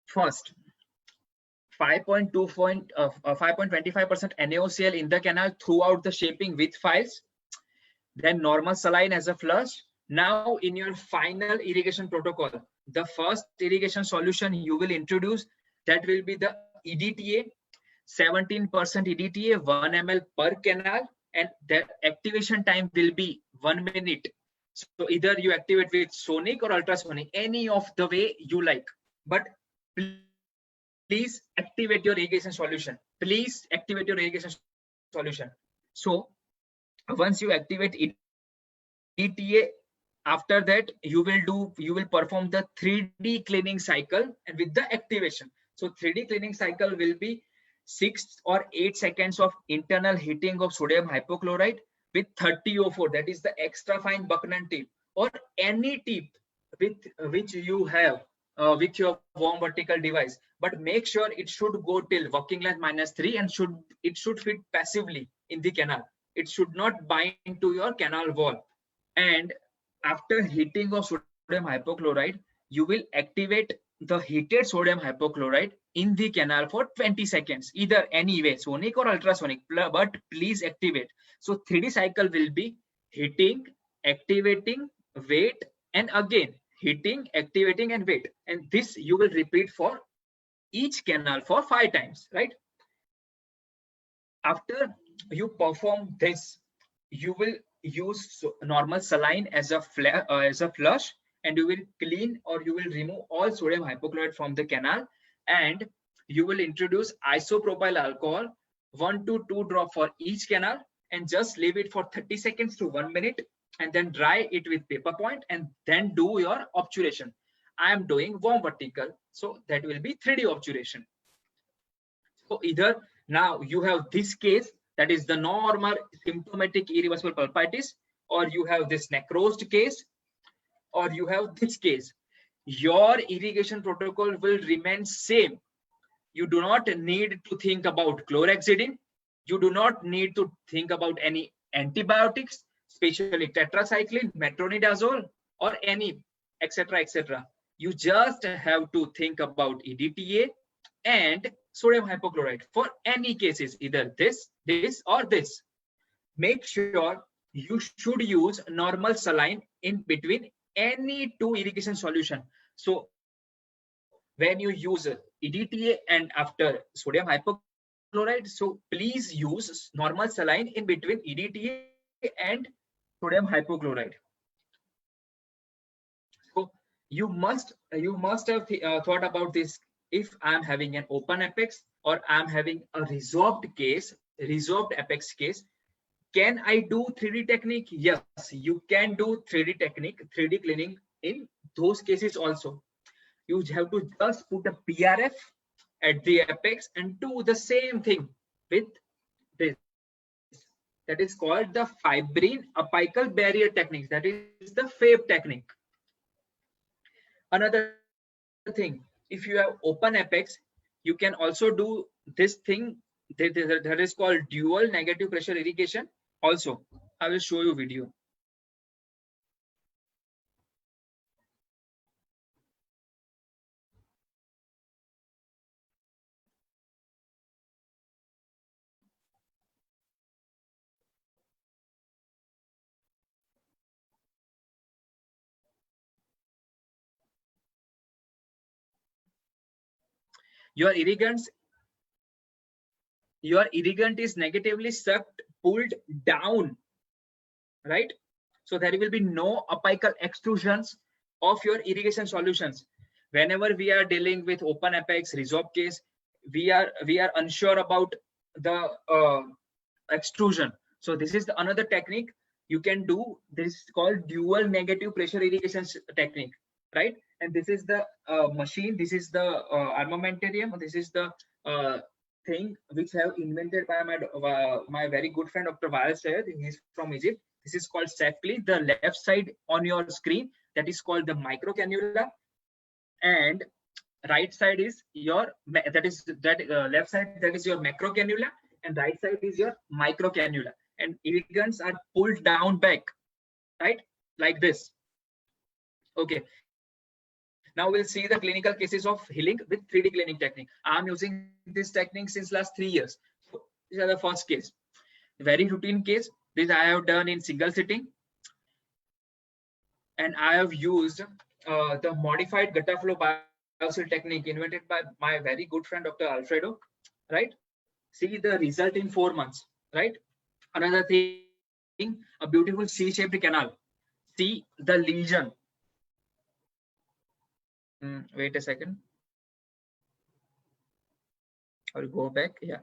First, 5.25% NaOCl in the canal throughout the shaping with files. Then normal saline as a flush. Now in your final irrigation protocol, the first irrigation solution you will introduce, that will be the EDTA, 17% EDTA, 1 ml per canal, and the activation time will be 1 minute. So either you activate with sonic or ultrasonic, any of the way you like, but please activate your irrigation solution. Please activate your irrigation solution. So once you activate EDTA, after that you will perform the 3D cleaning cycle, and with the activation. So 3D cleaning cycle will be 6 or 8 seconds of internal heating of sodium hypochlorite with 3004, that is the extra fine Buchanan tip, or any tip with which you have with your warm vertical device, but make sure it should go till working length -3 and it should fit passively in the canal. It should not bind to your canal wall. And after heating of sodium hypochlorite, you will activate the heated sodium hypochlorite in the canal for 20 seconds, either any way, sonic or ultrasonic, but please activate. So 3D cycle will be heating, activating, wait, and again heating, activating, and wait. And this you will repeat for each canal for 5 times, right? After you perform this, you will use normal saline as a flush, and you will clean or you will remove all sodium hypochlorite from the canal, and you will introduce isopropyl alcohol 1 to 2 drops for each canal, and just leave it for 30 seconds to 1 minute, and then dry it with paper point, and then do your obturation. I am doing warm vertical, so that will be 3D obturation. So either now you have this case, that is the normal symptomatic irreversible pulpitis, or you have this necrosed case, or you have this case. your irrigation protocol will remain same. You do not need to think about chlorhexidine. You do not need to think about any antibiotics, especially tetracycline, metronidazole, or any, etc., etc. You just have to think about EDTA and sodium hypochlorite for any cases, either this, or this. Make sure you should use normal saline in between any two irrigation solution. So when you use EDTA and after sodium hypochlorite, so please use normal saline in between EDTA and sodium hypochlorite. So you must have thought about this. If I'm having an open apex or I'm having a resorbed apex case, can I do 3D technique? Yes, you can do 3D technique, 3D cleaning in those cases also. You have to just put a PRF at the apex and do the same thing with this. That is called the fibrine apical barrier technique. That is the FABE technique. Another thing, if you have open apex, you can also do this thing that is called dual negative pressure irrigation. Also, I will show you video. Your irrigant is negatively sucked, pulled down, right? So there will be no apical extrusions of your irrigation solutions. Whenever we are dealing with open apex resorb case, we are unsure about the extrusion. So this is another technique you can do. This is called dual negative pressure irrigation technique, right? And this is the machine. This is the armamentarium. This is the thing which have invented by my very good friend Dr. Wael Sayed. He's from Egypt. This is called Safely. The left side on your screen, that is called the micro cannula, and right side is your left side, that is your macro cannula, and right side is your micro cannula. And irrigants are pulled down back, right, like this. Okay. Now we'll see the clinical cases of healing with 3D cleaning technique. I'm using this technique since last 3 years. So these are the first case. Very routine case. This I have done in single sitting. And I have used the modified gutter flow biocell technique invented by my very good friend, Dr. Alfredo, right? See the result in 4 months, right? Another thing, a beautiful C-shaped canal. See the lesion. Wait a second. I'll go back. Yeah.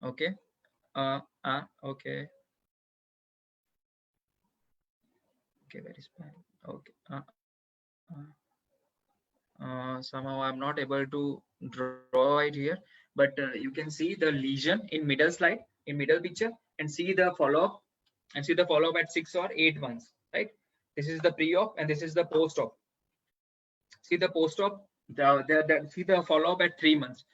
Okay. Okay. Okay, very small. Okay. Somehow I'm not able to draw it here, but you can see the lesion in middle slide, in middle picture, and see the follow-up, and see the follow-up at 6 or 8 months, right? This is the pre-op and this is the post-op. See the post-op, see the follow-up at 3 months.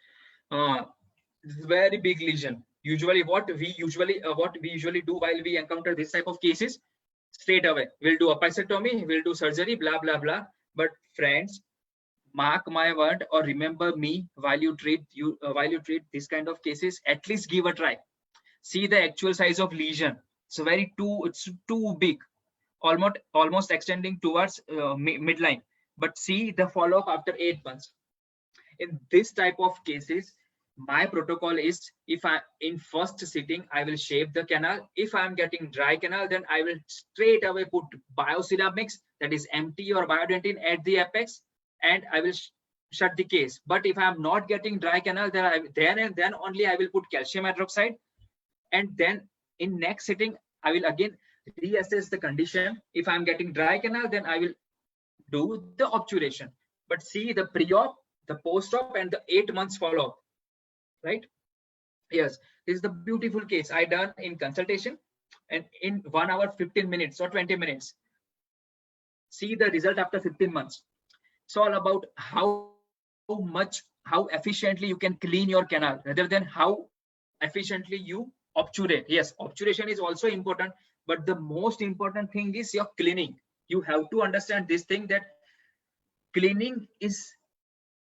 This is very big lesion. Usually what we usually do while we encounter this type of cases, straight away we'll do apicectomy, we'll do surgery, blah blah blah. But friends, mark my word or remember me, while you treat this kind of cases, at least give a try. See the actual size of lesion. It's too big, almost extending towards midline. But see the follow-up after 8 months. In this type of cases, my protocol is, if I in first sitting, I will shape the canal. If I'm getting dry canal, then I will straight away put bioceramics, that is MT or biodentin, at the apex, and I will shut the case. But if I'm not getting dry canal, then only I will put calcium hydroxide, and then in next sitting I will again reassess the condition. If I'm getting dry canal, then I will do the obturation. But see the pre-op, the post-op, and the 8 months follow-up, right? Yes, this is the beautiful case I done in consultation, and in 1 hour 15 minutes or 20 minutes. See the result after 15 months. It's all about how efficiently you can clean your canal rather than how efficiently you obturate. Yes, obturation is also important, but the most important thing is your cleaning. You have to understand this thing, that cleaning is,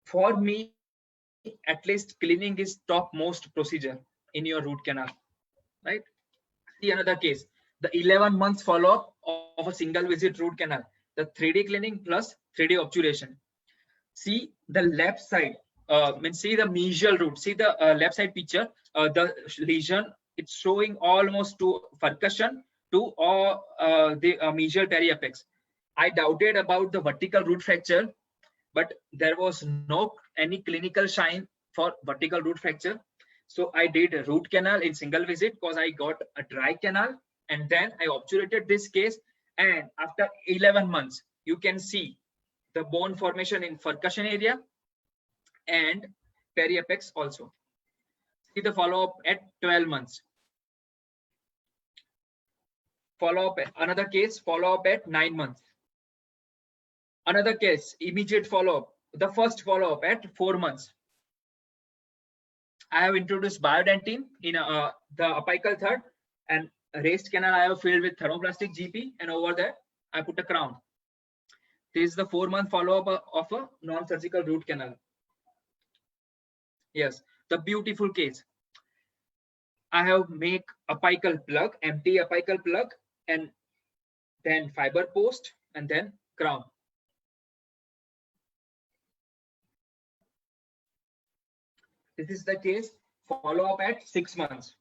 for me at least, cleaning is topmost procedure in your root canal, right? See another case, the 11 months follow-up of a single visit root canal, the 3D cleaning plus 3D obturation. See the left side, see the mesial root, see the left side picture, the lesion, it's showing almost to percussion to the mesial periapex. I doubted about the vertical root fracture, but there was no any clinical sign for vertical root fracture. So I did a root canal in single visit because I got a dry canal, and then I obturated this case. And after 11 months, you can see the bone formation in percussion area and periapex also. See the follow-up at 12 months. Follow-up, another case, follow-up at 9 months. Another case, immediate follow-up, the first follow-up at 4 months. I have introduced Biodentine in the apical third, and raised canal I have filled with thermoplastic GP, and over there I put a crown. This is the 4-month follow-up of a non-surgical root canal. Yes, the beautiful case. I have make apical plug, empty apical plug, and then fiber post, and then crown. This is the case, follow-up at 6 months.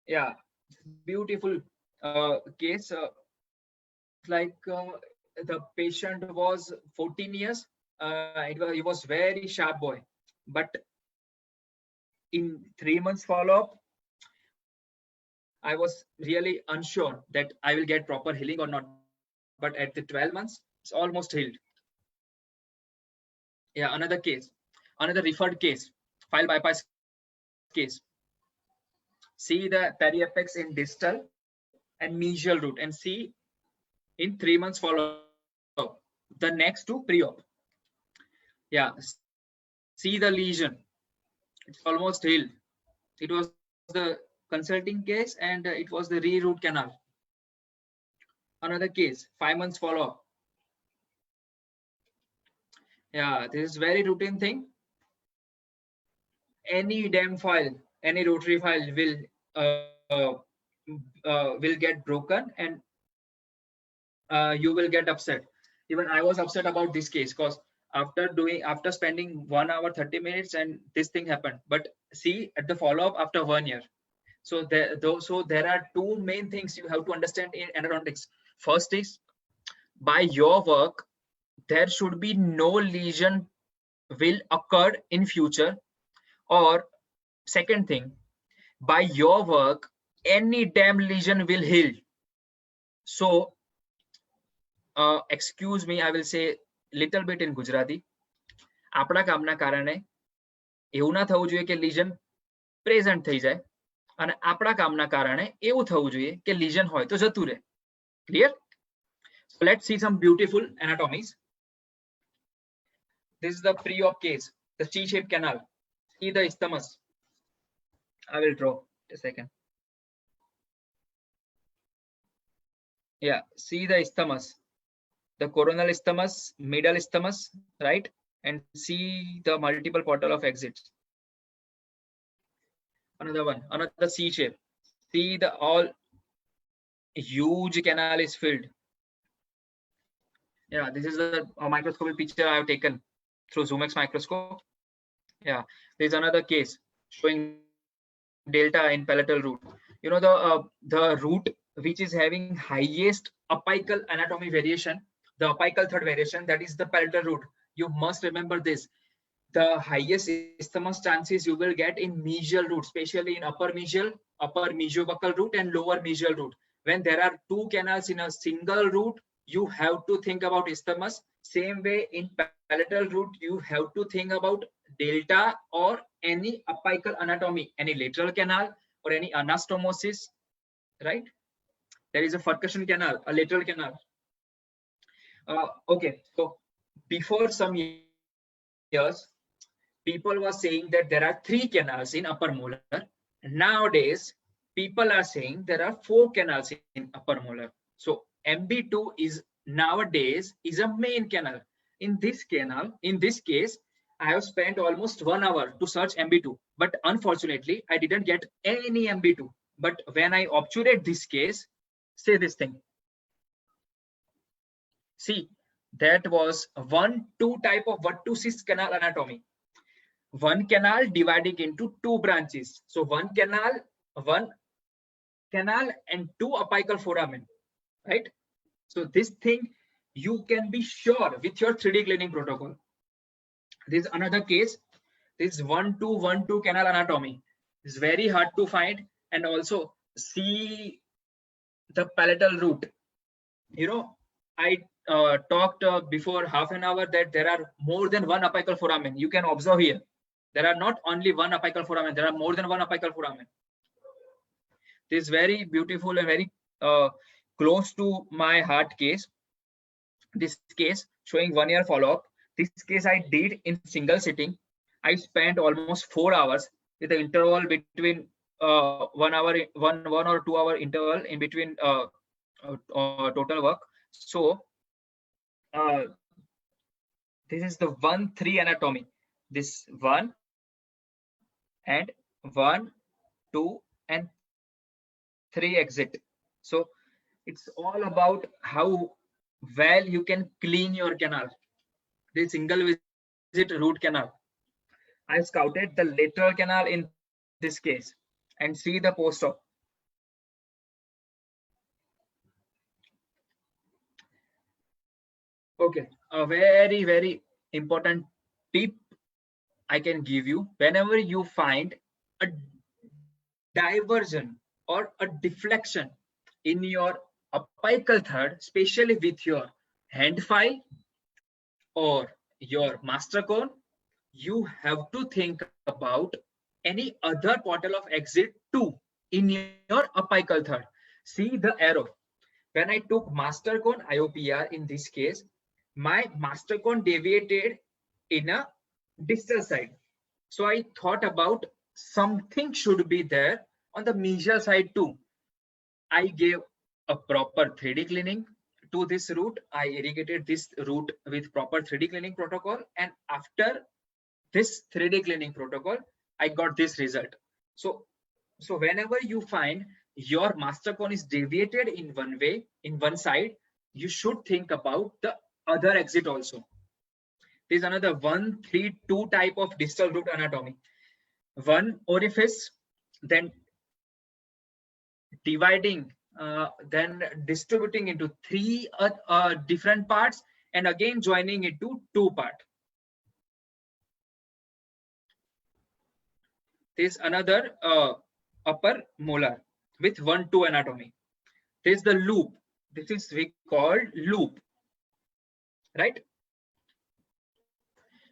Yeah, beautiful case. The patient was 14 years. He was very sharp boy, but in 3 months follow-up, I was really unsure that I will get proper healing or not. But at the 12 months, it's almost healed. Yeah, another case, another referred case, file bypass case. See the periapex in distal and mesial root, and see in 3 months follow-up, the next to pre-op. Yeah, see the lesion, it's almost healed. It was the consulting case, and it was the re-root canal. Another case, 5 months follow-up. Yeah, this is very routine thing. Any DEM file, any rotary file will get broken, and you will get upset. Even I was upset about this case, because after spending 1 hour 30 minutes and this thing happened. But see at the follow-up after 1 year. So there are two main things you have to understand in endodontics. First is, by your work, there should be no lesion will occur in future. Or second thing, by your work, any DEM lesion will heal. So excuse me, I will say little bit in Gujarati. આપણા કામના કારણે એવું ના થવું જોઈએ કે lesion present થઈ જાય, અને આપણા કામના કારણે એવું થવું જોઈએ કે lesion હોય તો જતું રહે. Clear? So let's see some beautiful anatomies. This is the pre-op case, the C-shaped canal. See the isthmus. I will draw a second. Yeah, see the isthmus, the coronal isthmus, middle isthmus, right? And see the multiple portal of exits. Another one, another C shape. See the all huge canal is filled. Yeah, this is the microscopic picture I have taken through Zoomex microscope. Yeah, there's another case showing delta in palatal root. You know, the root which is having highest apical anatomy variation, the apical third variation, that is the palatal root. You must remember this. The highest isthmus chances you will get in mesial root, especially in upper mesiobuccal root and lower mesial root. When there are two canals in a single root, you have to think about isthmus. Same way in palatal root, you have to think about delta or any apical anatomy, any lateral canal or any anastomosis, right? There is a percussion canal, a lateral canal. Okay, so before some years, people were saying that there are 3 canals in upper molar. Nowadays, people are saying there are 4 canals in upper molar. So MB2 is nowadays is a main canal. In this case, I have spent almost 1 hour to search MB2, but unfortunately, I didn't get any MB2. But when I obturate this case, say this thing. See, that was 1-2 type of Watteau-Cis canal anatomy. One canal dividing into 2 branches. So one canal and 2 apical foramen, right? So this thing you can be sure with your 3D cleaning protocol. This is another case. This 1-2-1-2 canal anatomy is very hard to find, and also see the palatal root. You know, I talked before half an hour that there are more than 1 apical foramen. You can observe here. There are not only 1 apical foramen, there are more than 1 apical foramen. This is very beautiful and very close to my heart case. This case showing 1 year follow-up. This case I did in single sitting. I spent almost 4 hours with the interval between 1 or 2 hour interval in between total work. So this is the 1-3 anatomy. This 1 and 1, 2 and 3 exit. So it's all about how well you can clean your canal. The single visit root canal. I scouted the lateral canal in this case and see the post-op. Okay, a very, very important tip I can give you. Whenever you find a diversion or a deflection in your apical third, especially with your hand file or your master cone, you have to think about any other portal of exit 2 in your apical third. See the arrow. When I took master cone IOPR in this case, my master cone deviated in a distal side. So I thought about something should be there on the mesial side too. I gave a proper 3D cleaning to this root. I irrigated this root with proper 3D cleaning protocol, and after this 3D cleaning protocol, I got this result. So whenever you find your master cone is deviated in one way, in one side, you should think about the other exit also. There is another 1-3-2 type of distal root anatomy. One orifice, then dividing, then distributing into 3 different parts, and again joining into 2 parts. There is another upper molar with 1-2 anatomy. There is the loop. This is we called loop, right?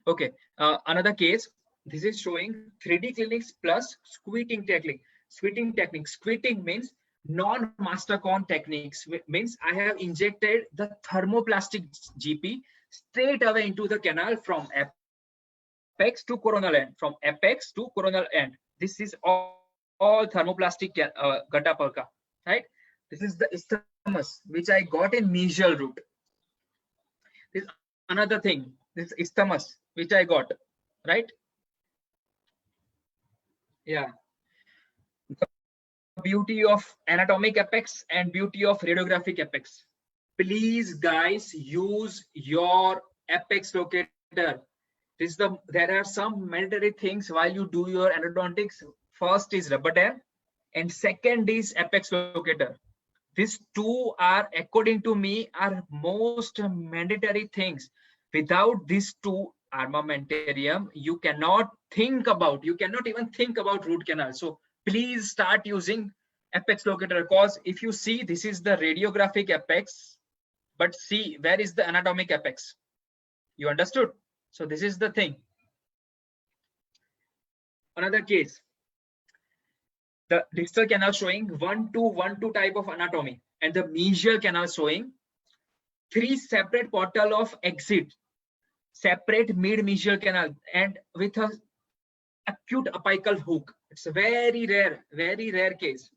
Okay, another case. This is showing 3D clinics plus squeezing technique. Squeezing means non-master cone techniques. Means I have injected the thermoplastic GP straight away into the canal from apex to coronal end. From apex to coronal end. This is all thermoplastic gutta perca, right? This is the isthmus which I got in mesial root. This is another thing. This isthmus which I got, right? Yeah. The beauty of anatomic apex and beauty of radiographic apex. Please, guys, use your apex locator. There are some mandatory things while you do your endodontics. First is rubber dam, and second is apex locator. These two are, according to me, are most mandatory things. Without these two armamentarium, you cannot even think about root canal. So please start using apex locator, because if you see, this is the radiographic apex, but see, where is the anatomic apex? You understood? So this is the thing. Another case. The distal canal showing 1-2 type of anatomy, and the mesial canal showing 3 separate portal of exit, separate mid-mesial canal, and with a acute apical hook. It's a very rare case.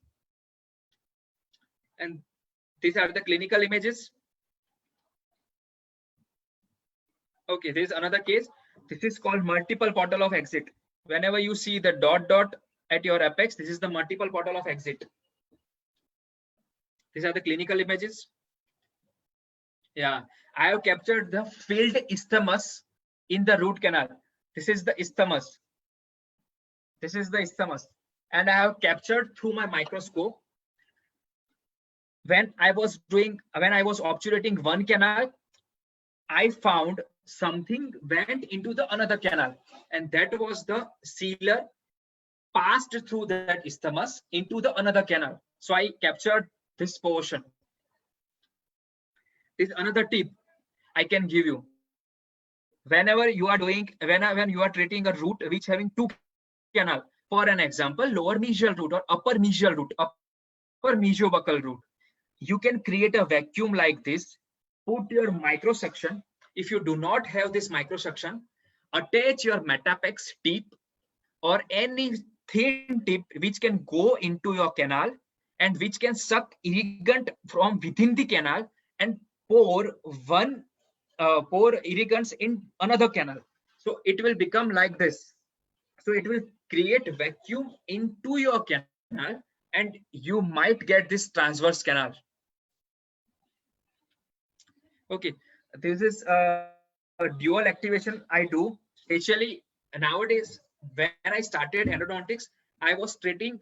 And these are the clinical images. Okay, there is another case. This is called multiple portal of exit. Whenever you see the dot at your apex, this is the multiple portal of exit. These are the clinical images. Yeah, I have captured the filled isthmus in the root canal. This is the isthmus. This is the isthmus. And I have captured through my microscope. When I was obturating one canal, I found something went into the another canal, and that was the sealer passed through that isthmus into the another canal. So I captured this portion. This is another tip I can give you. Whenever you are doing, when you are treating a root which having 2 canal, for an example, lower mesial root or upper mesial root, upper mesiobuccal root, you can create a vacuum like this, put your microsuction. If you do not have this microsuction, attach your metapex tip or any thin tip which can go into your canal and which can suck irrigant from within the canal and pour irrigants in another canal. So it will become like this. So it will create vacuum into your canal and you might get this transverse canal. Okay, this is a dual activation I do, especially nowadays. When I started endodontics, I was treating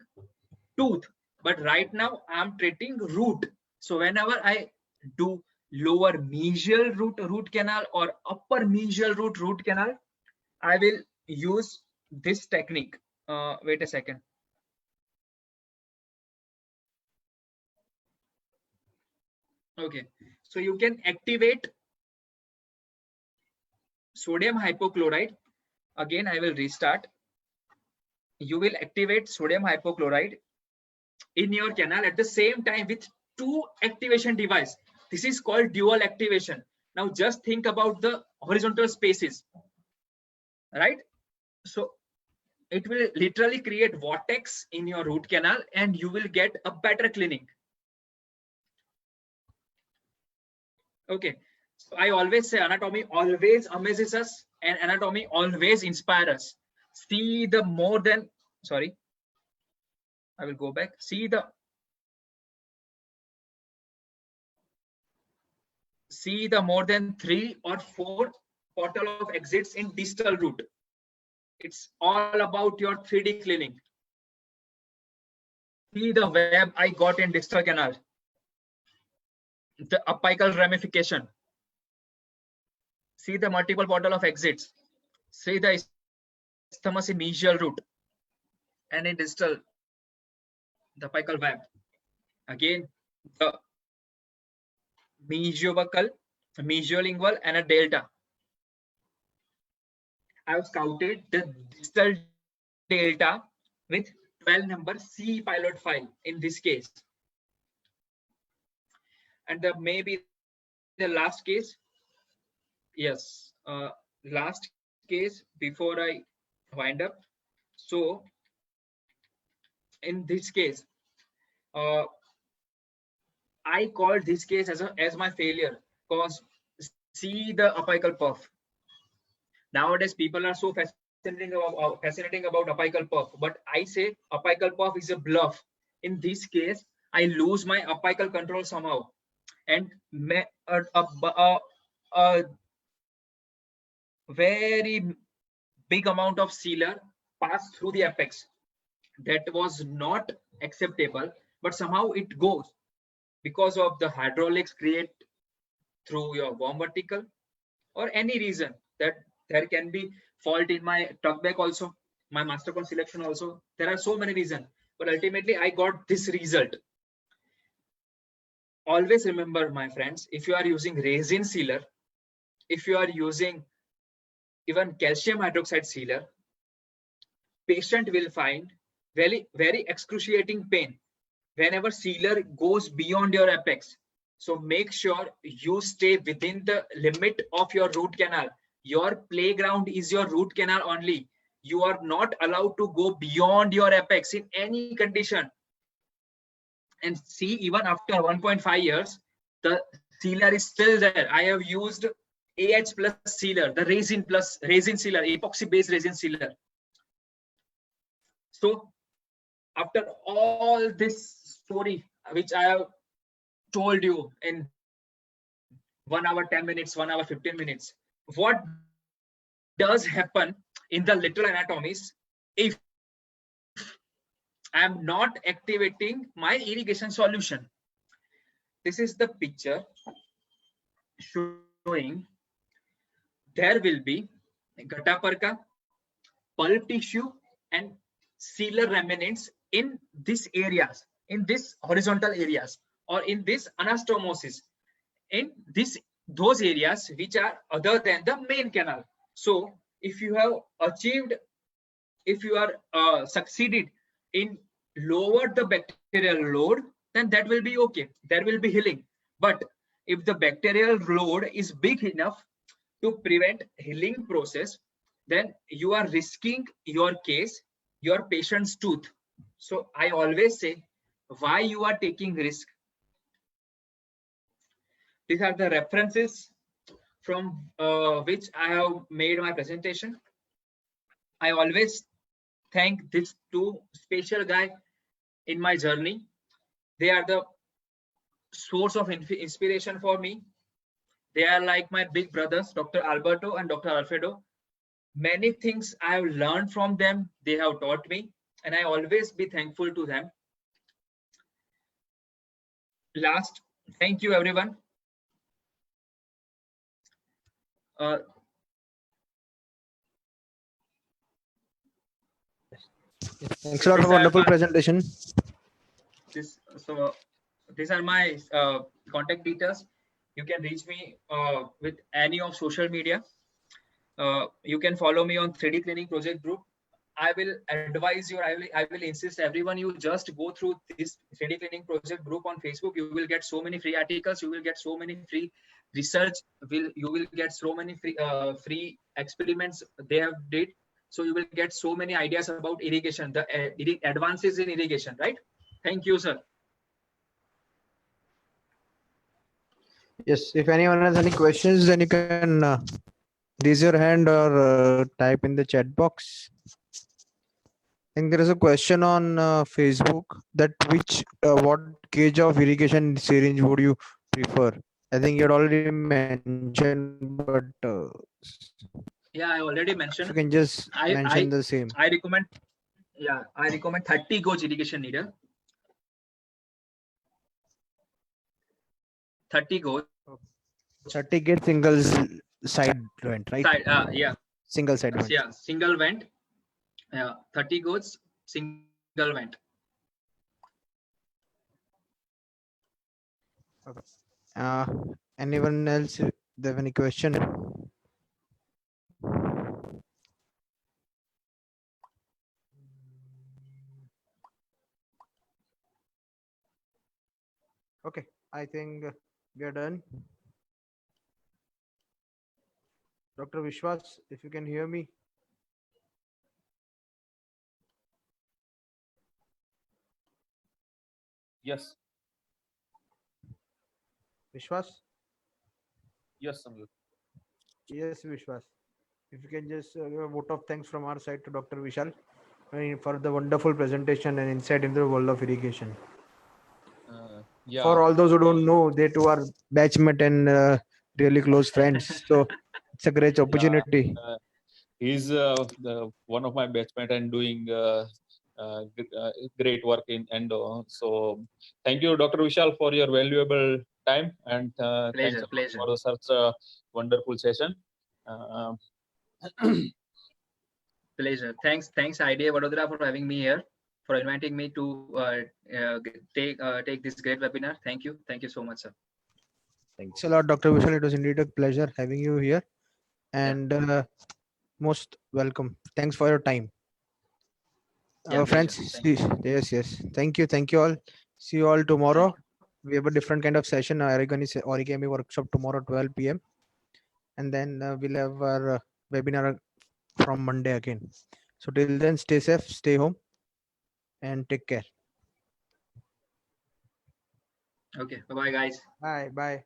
tooth, but right now I'm treating root. So whenever I do lower mesial root canal or upper mesial root canal, I will use this technique. Wait a second. Okay, so you can activate sodium hypochlorite. Again, I will restart. You will activate sodium hypochlorite in your canal at the same time with 2 activation devices. This is called dual activation. Now just think about the horizontal spaces, right? So it will literally create vortex in your root canal and you will get a better cleaning. Okay, so I always say anatomy always amazes us and anatomy always inspires us. See the more than, sorry, I will go back. See the more than 3 or 4 portal of exits in distal root. It's all about your 3D cleaning. See the web I got in distal canal, the apical ramification. See the multiple portal of exits. See the isthmus in mesial root and in distal, the apical web. Again, the mesiobuccal, mesiolingual, and a delta. I have scouted the distal delta with 12 number C pilot file in this case. And maybe the last case. Yes, last case before I wind up. So in this case, I called this case as my failure because see the apical puff. Nowadays, people are so fascinating about apical puff, but I say apical puff is a bluff. In this case, I lose my apical control somehow, and a very big amount of sealer passed through the apex. That was not acceptable, but somehow it goes because of the hydraulics create through your worm vertical or any reason that there can be fault in my tuck back also, my master con selection also. There are so many reasons, but ultimately I got this result. Always remember, my friends, if you are using resin sealer, if you are using even calcium hydroxide sealer, patient will find very excruciating pain whenever sealer goes beyond your apex. So make sure you stay within the limit of your root canal. Your playground is your root canal only. You are not allowed to go beyond your apex in any condition. And see, even after 1.5 years, the sealer is still there. I have used AH plus sealer, the resin sealer, epoxy based resin sealer. So after all this story, which I have told you in 1 hour, 10 minutes, 1 hour, 15 minutes, what does happen in the little anatomies if I am not activating my irrigation solution? This is the picture showing there will be gataparka, pulp tissue, and sealer remnants in these areas, in this horizontal areas, or in this anastomosis, in those areas which are other than the main canal. So if you have achieved, if you are succeeded in lower the bacterial load, then that will be okay, there will be healing. But if the bacterial load is big enough to prevent healing process, then you are risking your case, your patient's tooth. So I always say, why you are taking risk? These are the references from which I have made my presentation. I always thank these two special guys in my journey. They are the source of inspiration for me. They are like my big brothers, Dr. Alberto and Dr. Alfredo. Many things I have learned from them, they have taught me, and I always be thankful to them. Last, thank you everyone. Thanks a lot for wonderful presentation. These are my contact details. You can reach me with any of social media. You can follow me on 3D Cleaning Project Group. I will advise you, I will insist everyone, you just go through this 3D Cleaning Project Group on Facebook. You will get so many free articles, you will get so many free research, you will get so many free experiments they have did. So you will get so many ideas about irrigation, the advances in irrigation, right? Thank you, sir. Yes, if anyone has any questions, then you can raise your hand or type in the chat box. I think there is a question on Facebook that what gauge of irrigation syringe would you prefer? I think you had already mentioned, but yeah, I already if mentioned. you can just mention the same. I recommend 30 gauge irrigation needle. 30 gauge. 30 gauge single side vent, right? Yeah. Single side vent. Yeah, single vent. 30 gauge single vent. Okay. Anyone else have any question? Okay, I think we are done. Dr. Vishwas, if you can hear me. Yes. Vishwas? Yes, Samyuk. Yes, Vishwas. If you can just give a vote of thanks from our side to Dr. Vishal for the wonderful presentation and insight into the world of irrigation. Yeah. For all those who don't know, they two are batchmate and really close friends. So it's a great opportunity. He's one of my batchmate and doing great work in Endo. So thank you, Dr. Vishal, for your valuable time, and thanks for such a wonderful session. Pleasure. Thanks, IDA Vadodara for having me here, for inviting me to take this great webinar. Thank you so much, sir. Thanks a lot, Dr. Vishal. It was indeed a pleasure having you here, and most welcome. Thanks for your time. Friends, yes. Thank you all. See you all tomorrow we have a different kind of session, origami workshop tomorrow 12 p.m. and then we'll have our webinar from Monday again. So till then, stay safe, stay home, and take care. Okay, bye bye guys. Bye. Bye.